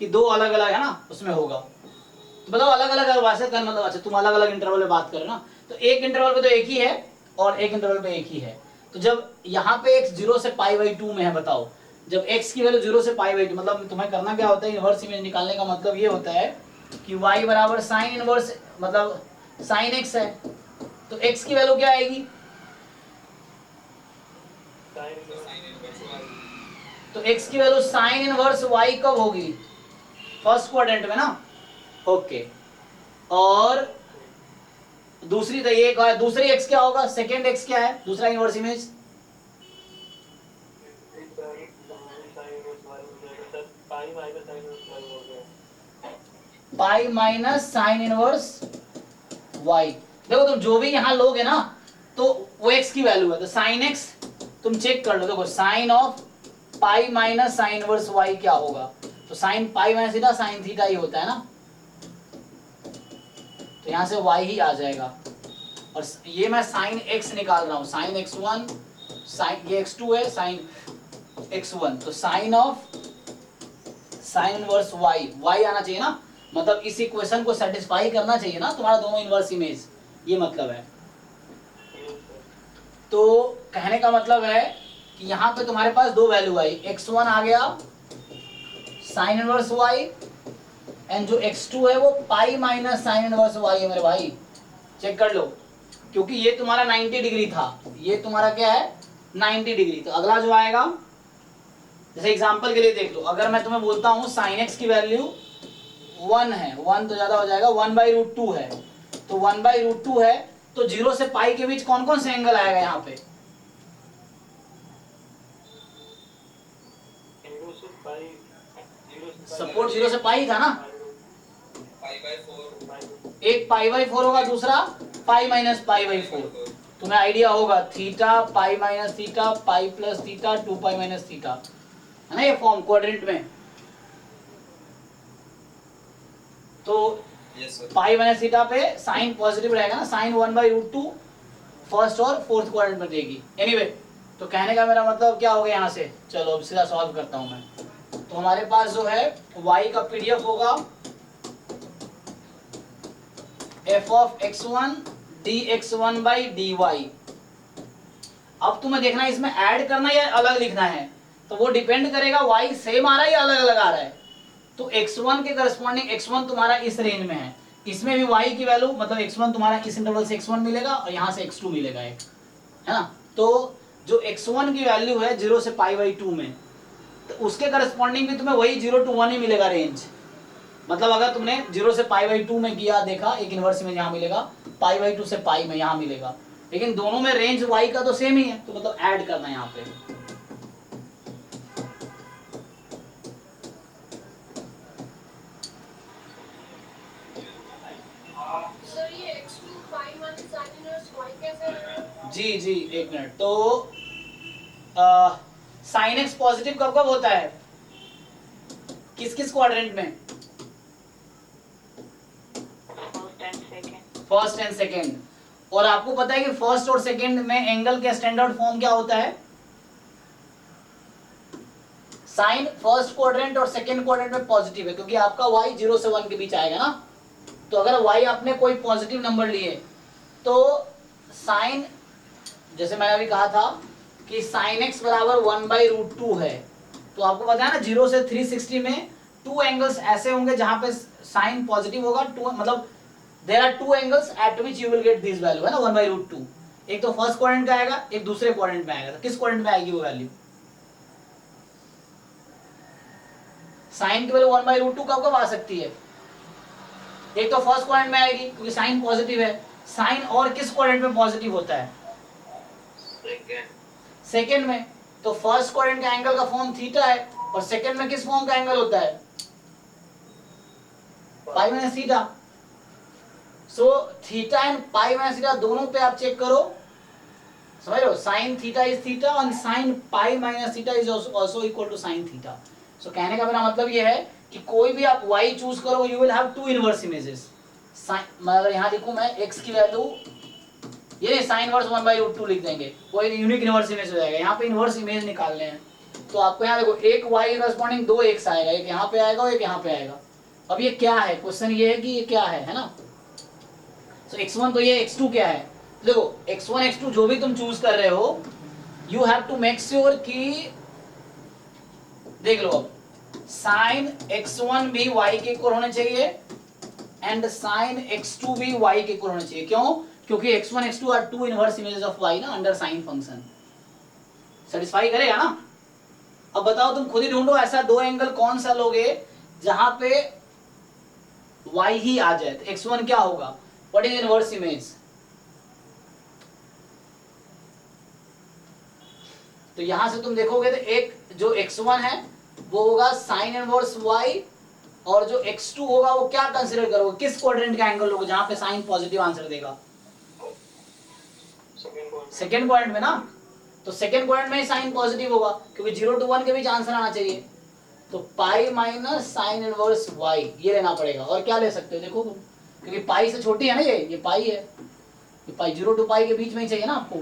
कि दो अलग अलग है ना, उसमें होगा। तो बताओ अलग अलग वैसे कर, मतलब अच्छा तुम अलग अलग इंटरवल में बात करो ना, तो एक इंटरवल पे तो एक ही है और एक इंटरवल पे एक ही है। तो जब यहाँ पे x 0 से π/2 में है, बताओ जब x की वैल्यू 0 से π/2, मतलब तुम्हें करना क्या होता है, इनवर्स इमेज निकालने का मतलब ये होता है कि y बराबर साइन इनवर्स, मतलब साइन x है, तो x की वैल्यू क्या आएगी, तो x की वैल्यू साइन इनवर्स y कब होगी, फर्स्ट क्वाड्रेंट में ना, ओके। और दूसरी तो ये दूसरी x क्या होगा, सेकेंड x क्या है, दूसरा इनवर्स इमेज, पाई माइनस साइन इनवर्स y। देखो तुम जो भी यहाँ लोगे ना तो वो x की वैल्यू है, तो साइन x तुम चेक कर लो, देखो sine of pi minus sine inverse y क्या होगा, तो sine pi minus theta sine theta ही होता है ना, तो यहाँ से y ही आ जाएगा। और ये मैं साइन x निकाल रहा हूँ, साइन x1, साइन ये x2 है, साइन x1, तो sine of sine inverse y आना चाहिए ना, मतलब इस इक्वेशन को सेटिस्फाई करना चाहिए ना तुम्हारा दोनों इनवर्स इमेज, ये मतलब है। तो कहने का मतलब है कि यहाँ पे तुम्हारे पास दो वैल्यू आई, x1 आ गया साइन इनवर्स y एंड जो x2 है वो पाई माइनस साइन इनवर्स y है मेरे भाई, चेक कर लो, क्योंकि ये तुम्हारा 90 डिग्री था, ये तुम्हारा क्या है 90 डिग्री। तो अगला जो आएगा, जैसे एग्जांपल के लिए देख लो, अगर मैं तुम्हें बोलता हूँ साइन x की वैल्यू 1 है, 1 तो ज्यादा हो जाएगा, 1/√2 है, तो 1/√2 है, तो 0 से पाई के बीच कौन कौन से एंगल आएगा यहाँ पे, सपोर्ट 0 से पाई था ना, एक π/4 होगा, दूसरा पाई माइनस π/4, तुम्हें आइडिया होगा theta pi minus theta pi plus theta 2π minus theta, है ना ये फॉर्म क्वाड्रेंट में। तो पाई माइनस थीटा पे साइन पॉजिटिव रहेगा ना, साइन 1/√2 फर्स्ट और फोर्थ क्वाड्रेंट में देगी। एनीवे तो कहने का मेरा मतलब क्या हो गया यहाँ से, चलो अब सीधा सॉल्व करता हूँ मैं। तो हमारे पास जो है y का पीडीएफ होगा f ऑफ x1 dx1/dy। अब तुम्हें देखना है इसमें ऐड करना या अलग लिखना है, तो वो डिपेंड करेगा y सेम आ रहा है या अलग अलग आ रहा है। तो x1 के करस्पॉन्डिंग x1 तुम्हारा इस रेंज में है, इसमें भी y की वैल्यू मतलब x1 तुम्हारा इस इंटरवल से x1 मिलेगा और यहाँ से x2 मिलेगा एक, है ना। तो जो x1 की वैल्यू है 0 से π/2 में, तो उसके करस्पॉन्डिंग भी तुम्हें वही 0 to 1 ही मिलेगा रेंज। मतलब अगर तुमने 0 से π/2 में किया देखा, एक इनवर्स में यहाँ मिलेगा, π/2 से पाई में यहाँ मिलेगा, लेकिन दोनों में रेंज y का तो सेम ही है, तो मतलब ऐड करना है यहाँ पे। सर ये x2 5 1 sin इनवर्स y कैसे है? जी जी एक मिनट, तो साइन एक्स पॉजिटिव कब कब होता है, किस किस क्वाड्रेंट में? First and second. और आपको पता है कि फर्स्ट और सेकेंड में एंगल का स्टैंडर्ड फॉर्म क्या होता है? साइन फर्स्ट क्वाड्रेंट और सेकेंड क्वाड्रेंट में पॉजिटिव है, क्योंकि आपका y 0 से 1 के बीच आएगा ना। तो अगर y आपने कोई पॉजिटिव नंबर लिए तो साइन, जैसे मैंने अभी कहा था कि साइन x बराबर 1/√2 है, तो आपको पता है ना 0 से 360 में 2 एंगल्स ऐसे होंगे जहां पे साइन पॉजिटिव होगा, 2 मतलब there are 2 angles at which you will get this value, है ना 1/√2। एक तो फर्स्ट क्वाड्रेंट का आएगा, एक दूसरे क्वाड्रेंट में आएगा। तो किस क्वाड्रेंट में आएगी वो वैल्यू? साइन की वैल्यू 1/√2 कब कब आ सकती है? एक तो फर्स्ट क्वाड्रेंट में आएगी क्योंकि साइन पॉजिटिव है। साइन और किस क्वाड्रेंट में पॉजिटिव होता है? सेकेंड में। तो फर्स्ट क्वाड्रेंट का एंगल का फॉर्म थीटा है, और सेकेंड में किस फॉर्म का एंगल होता है? Pi minus theta. So theta and pi minus theta दोनों पे आप चेक करो, समझ रहे हो? Sine theta is theta and sine pi minus theta is also equal to sine theta. So कहने का मेरा मतलब ये है कि कोई भी आप y चूज करो, you will have 2 inverse images. मतलब यहाँ लिखूं मैं x की वैल्यू, ये साइन इनवर्स 1/√2 लिख देंगे, कोई यूनिक इनवर्स इमेज हो जाएगा। यहाँ पे इनवर्स इमेज निकालने हैं, तो आपको यहाँ देखो एक y करस्पॉन्डिंग 2 x आएगा, एक यहाँ पे आएगा और एक यहाँ पे आएगा। अब ये क्या है? क्वेश्चन ये है कि ये क्या है ना? सो x1 तो ये, x2 क्या है? देखो x1 x2 जो भी तुम चूज कर रहे हो, you have to make sure कि, देख लो अब, साइन x1 भी y के इक्वल होने चाहिए एंड साइन x2 भी y के इक्वल होने चाहिए। क्यों? क्योंकि x1 x2 are 2 inverse images of y ना अंडर साइन फंक्शन। सेटिस्फाई करेगा ना? अब बताओ, तुम खुद ही ढूंढो ऐसा 2 एंगल कौन सा लोगे जहां पे y ही आ जाए। तो x1 क्या होगा? What is inverse image? तो यहां से तुम देखोगे तो एक जो x1 है वो होगा साइन इनवर्स y, और जो x2 होगा वो क्या कंसीडर करोगे? किस क्वाड्रेंट का एंगल लोगे जहां पे साइन पॉजिटिव आंसर देगा? सेकेंड क्वाड्रेंट में ना। तो सेकेंड क्वाड्रेंट में ही साइन पॉजिटिव होगा, क्योंकि 0 to 1 के बीच आंसर आना चाहिए। तो pi minus sine inverse y ये लेना पड़ेगा। और क्या ले सकते हो देखो, क्योंकि पाई से छोटी है ना, ये पाई है, ये पाई 0 to पाई के बीच में ही चाहिए ना आपको।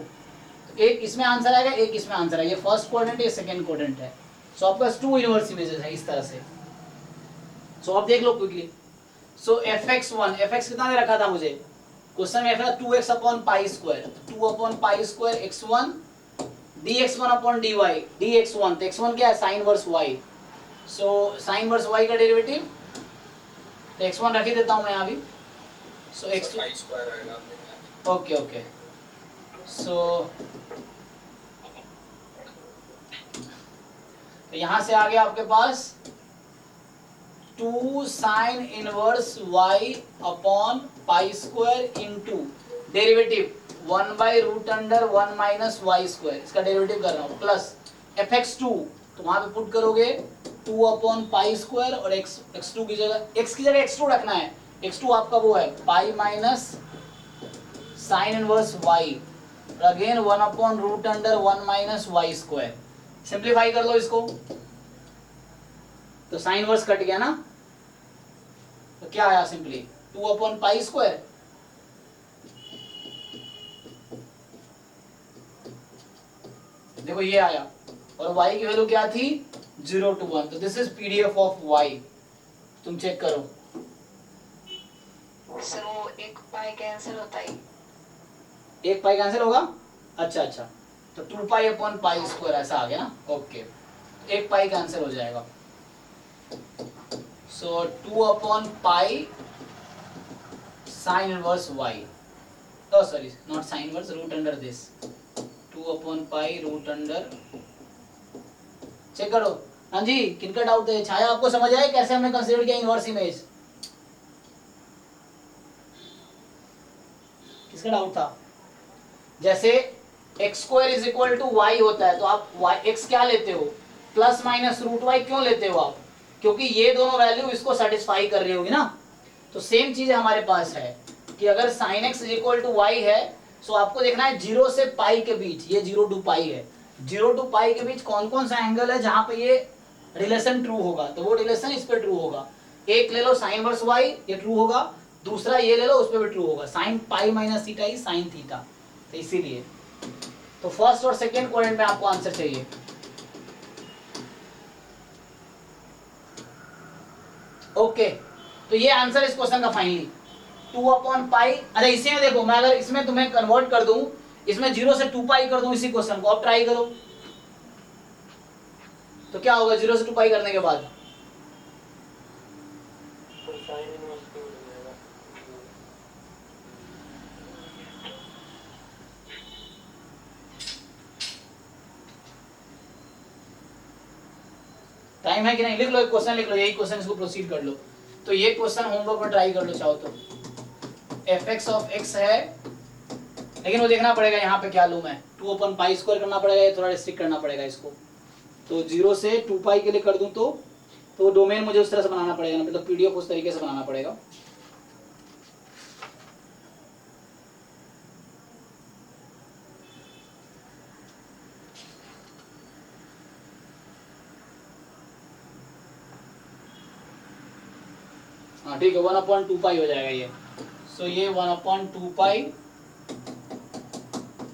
तो एक इसमें आंसर आएगा, एक इसमें आंसर आएगा। ये फर्स्ट क्वाड्रेंट है, ये सेकेंड क्वाड्रेंट है। सो आपके पास 2 इनवर्स इमेजेस है इस तरह से। सो आप देख लो क्विकली। सो fx1, fx कितना दे रखा था मुझे क्वेश्चन में? था 2x upon pi square, 2 upon pi square x1 dx1 upon dy dx1। तो x1 क्या है? Sine verse y। So sine verse y का डेरिवेटिव, तो x1 रख ही देता हूं मैं यहाँ भी। सो x2 पाई स्क्वायर आएगा। Okay okay. सो तो यहां से आ गया आपके पास 2 sine inverse y upon pi square into derivative 1/√1 minus y square, इसका डेरिवेटिव कर रहा हूं, प्लस fx2। तो वहां पे पुट करोगे 2 अपॉन पाई स्क्वायर, और x2 की जगह x की जगह x2 रखना है। x2 आपका वो है pi minus sine inverse y, again 1/√1 minus y square. Simplify कर लो इसको, तो साइन इनवर्स कट गया ना, तो क्या आया? सिंपली 2 अपॉन पाई स्क्वायर, देखो ये आया, और y की वैल्यू क्या थी? 0 to 1। तो this is PDF of y, तुम चेक करो। सर वो एक पाई कैंसिल होता है। एक पाई कैंसिल होगा? अच्छा अच्छा, तो 2 पाई अपॉन पाई स्क्वायर ऐसा आ गया ना। ओके, एक पाई कैंसिल हो जाएगा। सो 2 upon pi sine inverse y, oh sorry not sin inverse, root under this 2 upon pi root under। Check करो। हाँ जी, किनका डाउट है? छाया आपको समझ आया कैसे हमने कंसीडर किया इनवर्स इमेज? किसका डाउट था? जैसे x square is equal to y होता है तो आप वाई एक्स क्या लेते हो, प्लस माइनस रूट वाई क्यों लेते हो आप, क्योंकि ये दोनों वैल्यू इसको सेटिस्फाई कर रही होगी ना। तो सेम चीज हमारे पास है कि अगर sine x is equal to y है तो आपको देखना है 0 से पाई के बीच, ये 0 टू पाई है, 0 टू पाई के बीच कौन कौन सा एंगल है जहां पे ये रिलेशन ट्रू होगा, तो वो रिलेशन इस पे ट्रू होगा। एक ले लो साइन वर्स वाई, ये ट्रू होगा, दूसरा ये ले लो उस पे भी ट्रू होगा, साइन पाई माइनस थीटा ही साइन थीटा, तो इसीलिए तो फर्स्ट और सेकेंड क्वाड्रेंट में आपको आंसर चाहिए। ओके तो ये आंसर इस क्वेश्चन का फाइनली 2/पाई। अच्छा इसी में देखो, मैं अगर इसमें तुम्हें कन्वर्ट कर दूं, इसमें 0 से 2 पाई कर दूं इसी क्वेश्चन को, अब ट्राई करो तो क्या होगा 0 से 2 पाई करने के बाद। तो साइन इनवर्स क्यों हो जाएगा? टाइम है कि नहीं, लिख लो एक क्वेश्चन लिख लो, यही क्वेश्चन इसको प्रोसीड कर लो। तो ये क्वेश्चन होमवर्क में ट्राई कर लो चाहो तो। fx ऑफ x है, लेकिन वो देखना पड़ेगा यहाँ पे क्या लूँ मैं, 2/पाई स्क्वायर करना पड़ेगा, ये थोड़ा रिस्ट्रिक्ट करना पड़ेगा इसको। तो 0 से 2 पाई के लिए कर दूं तो डोमेन मुझे उस तरह से बनाना पड़ेगा, मतलब पीडीएफ उस तरीके से बनाना पड़ेगा। हाँ ठीक है, 1/2 पाई हो जाएगा ये। सो ये 1/2 पाई,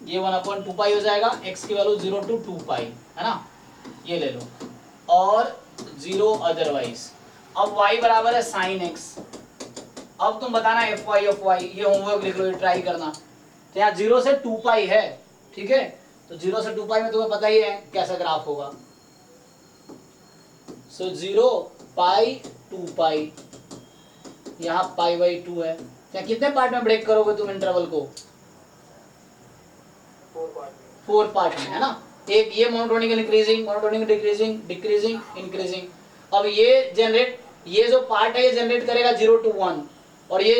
ये 1/2 पाई हो जाएगा, x की वैल्यू 0 to 2 पाई है ना, ये ले लो, और 0 अदरवाइज। अब y बराबर है साइन x, अब तुम बताना fy ऑफ y, ये होमवर्क लिख लो, ये ट्राई करना। तो यहाँ 0 से 2 पाई है, ठीक है, तो 0 से 2 पाई में तुम्हें पता ही है कैसा ग्राफ होगा। सो 0 पाई 2 पाई, यहाँ पाई/2 है। क्या कितने पार्ट में ब्रेक करोगे तुम इंटरवल को, 4 पार्ट में है ना। एक ये monotonic increasing, monotonic decreasing, decreasing increasing. अब ये जनरेट, ये जो पार्ट है ये जनरेट करेगा 0 to 1, और ये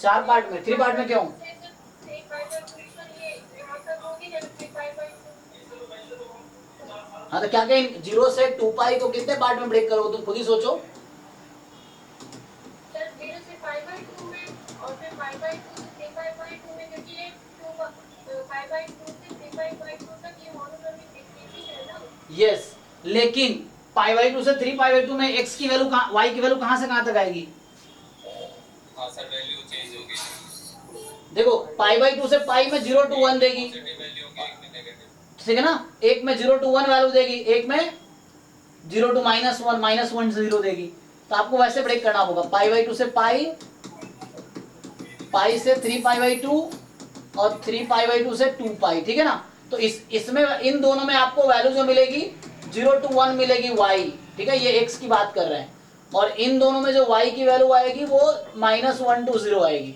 4 पार्ट में, 3 पार्ट में क्यों, हाँ तो क्या कहें 0 से 2 पाई को कितने पार्ट में ब्रेक करोगे तुम खुद ही सोचो। यस लेकिन पाई/2 से 3 पाई/2 में x की वैल्यू कहाँ, y की वैल्यू कहाँ से कहाँ तक आएगी। हाँ सर वैल्यू चेंज होगी। देखो पाई/2 से पाई में 0 to 1 देगी, वैल्यू होगी, एक में नेगेटिव। ठीक है ना, एक में 0 to 1 वैल्यू देगी, एक में 0 to -1 से 0 देगी। तो आपको वैसे ब्रेक करना होगा, पाई/2 से पाई, पाई से 3 पाई/2 और 3 पाई/2 से 2 पाई, ठीक है ना। तो इसमें इन दोनों में आपको वैल्यू जो मिलेगी 0 to 1 मिलेगी y, ठीक है, ये x की बात कर रहे हैं, और इन दोनों में जो y की वैल्यू आएगी वो -1 to 0 आएगी।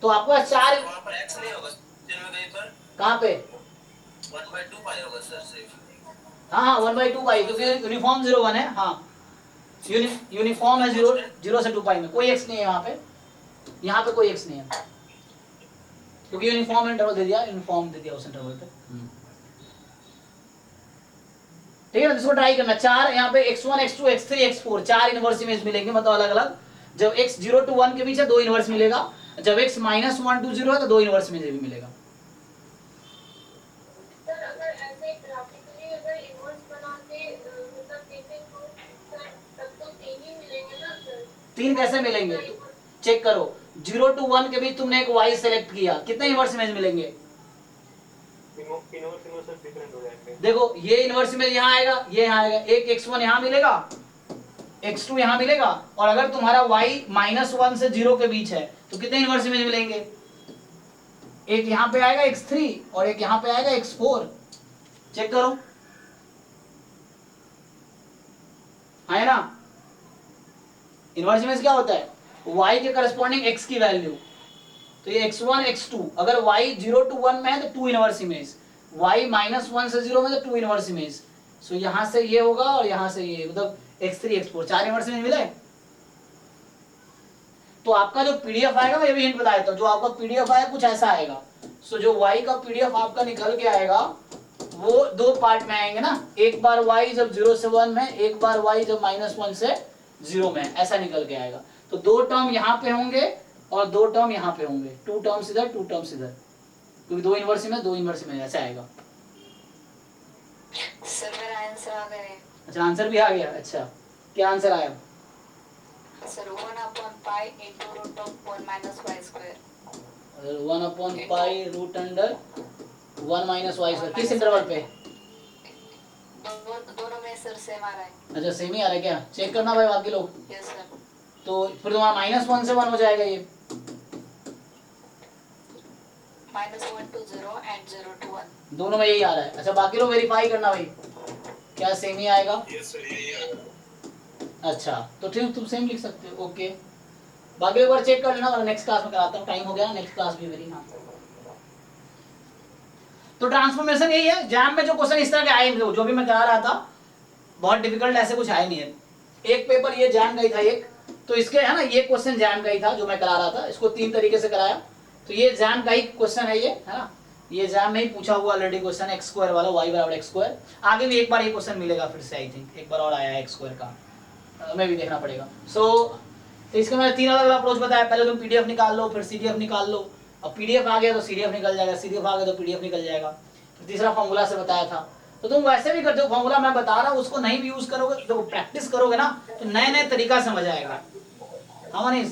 तो आपको 4 वहाँ पर x नहीं होगा कहीं पर, कहाँ पे 1/2 पाई होगा सर सिर्फ। हाँ 1/2 पाई, क्योंकि यूनिफॉर्म 0 1 है। हाँ यूनिफॉर्म है 0 से 2 पाई में, कोई x नहीं है वहाँ पे, यहाँ पे कोई x नहीं है, क्योंकि यूनिफॉर्म इंटरवल दे दिया, यूनिफॉर्म दे दिया उस इंटरवल पे। ठीक है ना, इसको ट्राई करना। 4 यहाँ पे x1 x2 x3 x4 4 inverse image मिलेंगे, मतलब अलग अलग। जब x 0 to 1 के बीच है 2 इनवर्स मिलेगा, जब x -1 to 0 है तो 2 इनवर्स इमेज भी मिलेगा। सर अगर ऐसे ग्राफिकली अगर इनवर्स बनाते मतलब देखें तो तब तो 3 ही मिलेंगे ना सर। 3 कैसे मिलेंगे, चेक करो। 0 to 1 के बीच तुमने एक y सेलेक्ट किया, कितने इनवर्स इमेज मिलेंगे। इनवर्स डिफरेंट हो जाएंगे। देखो ये इनवर्स इमेज यहाँ आएगा, ये यहाँ आएगा, एक x1 यहाँ मिलेगा, x2 यहाँ मिलेगा, और अगर तुम्हारा y -1 से 0 के बीच है तो कितने इनवर्स इमेज मिलेंगे, एक यहाँ पे आएगा x3 और एक यहाँ पे आएगा x4। चेक करो, है ना। इनवर्स इमेज क्या होता है, y के करस्पॉन्डिंग x की वैल्यू। तो ये x1 x2, अगर y 0 to 1 में है तो 2 इनवर्स इमेज, y -1 से 0 में तो 2 इनवर्स इमेज। सो यहाँ से ये होगा और यहाँ से ये, मतलब x3 x4 4 इनवर्स इमेज मिले। तो आपका जो पीडीएफ आएगा, मैं ये भी हिंट बता देता हूँ, जो आपका पीडीएफ आएगा कुछ ऐसा आएगा। सो जो y का पीडीएफ आपका निकल के आएगा वो दो पार्ट में आएंगे ना, एक बार y जब 0 से 1 में, एक बार y जब -1 से 0 में, ऐसा निकल के आएगा। तो दो टर्म यहाँ पे होंगे और दो टर्म यहाँ पे होंगे, 2 टर्म्स इधर 2 टर्म्स इधर, क्योंकि 2 इनवर्स में 2 इनवर्स में ऐसा आएगा। सर मेरा आंसर आ गया। अच्छा आंसर भी आ गया। अच्छा क्या आंसर आया? Sir 1/π into root of 1 minus y square। 1/π root under 1 minus y square. किस इंटरवल पे? दोनों में सर सेम आ रहा है। अच्छा सेम ही आ रहा है क्या? चेक करना भाई बाकी लोग। Yes sir. तो फिर तुम्हारा -1 से 1 हो जाएगा ये, -1 to 0 and 0 to 1। दोनों में यही आ रहा है। अच्छा बाकी लोग वेरीफाई करना भाई, क्या सेम ही आएगा? यस सर यही आएगा। अच्छा तो ठीक, तुम सेम लिख सकते हो। ओके बाकी एक बार चेक कर लेना, नेक्स्ट क्लास में कराता हूँ, टाइम हो गया, नेक्स्ट क्लास भी मेरी। हाँ तो ट्रांसफॉर्मेशन यही है। जैम में जो क्वेश्चन इस तरह के आए जो भी मैं करा रहा था, बहुत डिफिकल्ट ऐसे कुछ आए नहीं है। एक पेपर ये जैम का ही था एक, तो इसके है ना ये क्वेश्चन जैम का ही था जो मैं करा रहा था, इसको 3 तरीके से कराया। तो ये जैम का ही क्वेश्चन है ये, है ना, ये जैम में ही पूछा हुआ ऑलरेडी क्वेश्चन x² वाला, y = x²। आगे भी एक बार ये क्वेश्चन मिलेगा फिर से, आई थिंक एक बार और आया है x² का, हमें भी देखना पड़ेगा। तो इसके मैंने 3 अलग अलग अप्रोच बताया। पहले तुम पीडीएफ निकाल लो, फिर सीडीएफ निकाल लो। अब पीडीएफ आ गया तो सीडीएफ निकल जाएगा, सीडीएफ आ गया तो पीडीएफ निकल जाएगा। फिर तीसरा फॉर्मूला से बताया था। तो तुम वैसे भी करते हो, फॉर्मूला मैं बता रहा हूँ उसको नहीं भी यूज करोगे, तो प्रैक्टिस करोगे ना तो नए नए तरीका समझ आएगा। हाँ मनीष?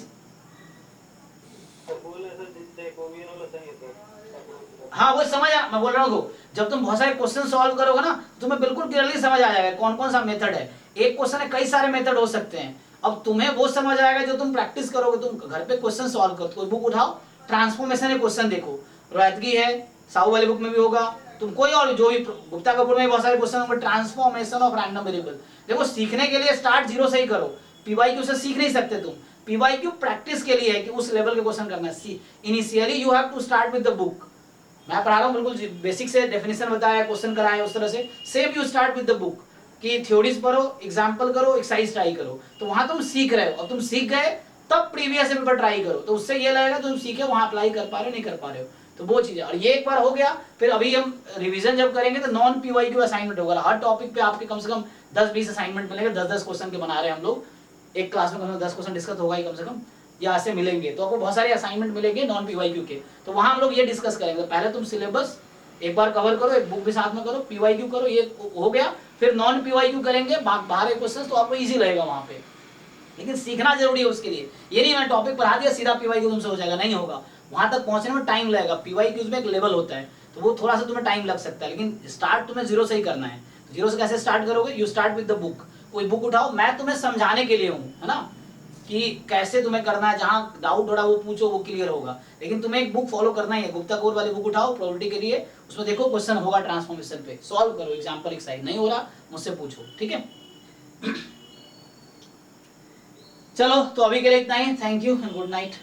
हाँ वो समझ आ, मैं बोल रहा हूँ जब तुम बहुत सारे क्वेश्चन सॉल्व करोगे ना तुम्हें बिल्कुल क्लियरली समझ आ जाएगा कौन कौन सा मेथड है। एक क्वेश्चन है, कई सारे मेथड हो सकते हैं। अब तुम्हें वो समझ आएगा जो तुम प्रैक्टिस करोगे। तुम घर पे क्वेश्चन सॉल्व करो, कोई बुक उठाओ, ट्रांसफॉर्मेशन है क्वेश्चन देखो, रोहतगी है, साहू वाली बुक में भी होगा, तुम कोई और जो भी गुप्ता कपूर में बहुत सारे क्वेश्चन होंगे, ट्रांसफॉर्मेशन ऑफ रैंडम वेरिएबल। देखो सीखने के लिए स्टार्ट 0 से ही करो, पीवाईक्यू से सीख नहीं सकते तुम। पीवाईक्यू प्रैक्टिस के लिए है कि उस लेवल के क्वेश्चन करना है। Initially you have to start with the book. मैं पढ़ा रहा हूँ बिल्कुल बेसिक से, डेफिनेशन बताया, क्वेश्चन कराया, उस तरह से same you start with the book कि थ्योरीज पढ़ो, एग्जांपल करो, एक्सरसाइज ट्राई करो। तो वहां तुम सीख रहे हो, और तुम सीख गए तब प्रीवियस पेपर ट्राई करो, तो उससे ये लगेगा तुम सीखे वहां अप्लाई कर पा रहे हो नहीं कर पा रहे हो। तो वो चीज है। और ये एक बार हो गया, फिर अभी हम रिवीजन जब करेंगे तो नॉन पीवाईक्यू असाइनमेंट होगा। हर टॉपिक पे आपके कम से कम 10-20 असाइनमेंट मिलेंगे। 10-10 क्वेश्चन के बना रहे हैं हम लोग, एक क्लास में कम से कम 10 क्वेश्चन डिस्कस होगा ही कम से कम, या ऐसे मिलेंगे। तो आपको बहुत सारे असाइनमेंट मिलेंगे नॉन पीवाईक्यू के, तो वहां हम लोग ये डिस्कस करेंगे। तो पहले तुम सिलेबस एक बार कवर करो, एक बुक भी साथ में करो, पीवाईक्यू करो, ये हो गया। फिर नॉन पीवाईक्यू करेंगे बाहर के क्वेश्चन, तो आपको इजी रहेगा वहां पे। लेकिन सीखना जरूरी है उसके लिए। ये नहीं मैं टॉपिक पढ़ा दिया सीधा पीवाईक्यू तुमसे हो जाएगा, नहीं होगा। वहां तक पहुंचने में टाइम लगेगा। पीवाईक्यूज में एक लेवल होता है, तो वो थोड़ा सा तुम्हें टाइम लग सकता है, लेकिन स्टार्ट तुम्हें 0 से ही करना है। तो 0 से कैसे स्टार्ट करोगे? You start with the book. कोई बुक उठाओ, मैं तुम्हें समझाने के लिए हूँ, है ना, कि कैसे तुम्हें करना है। जहाँ डाउट हो रहा है वो पूछो, वो क्लियर होगा। लेकिन तुम्हें एक बुक फॉलो करना ही है। गुप्ता कपूर वाली बुक उठाओ प्रोबेबिलिटी के लिए, उसमें देखो क्वेश्चन होगा ट्रांसफॉर्मेशन पे, सॉल्व करो, एग्जांपल एक्सरसाइज। नहीं हो रहा मुझसे पूछो, ठीक है। चलो तो अभी के लिए इतना ही। Thank you and good night.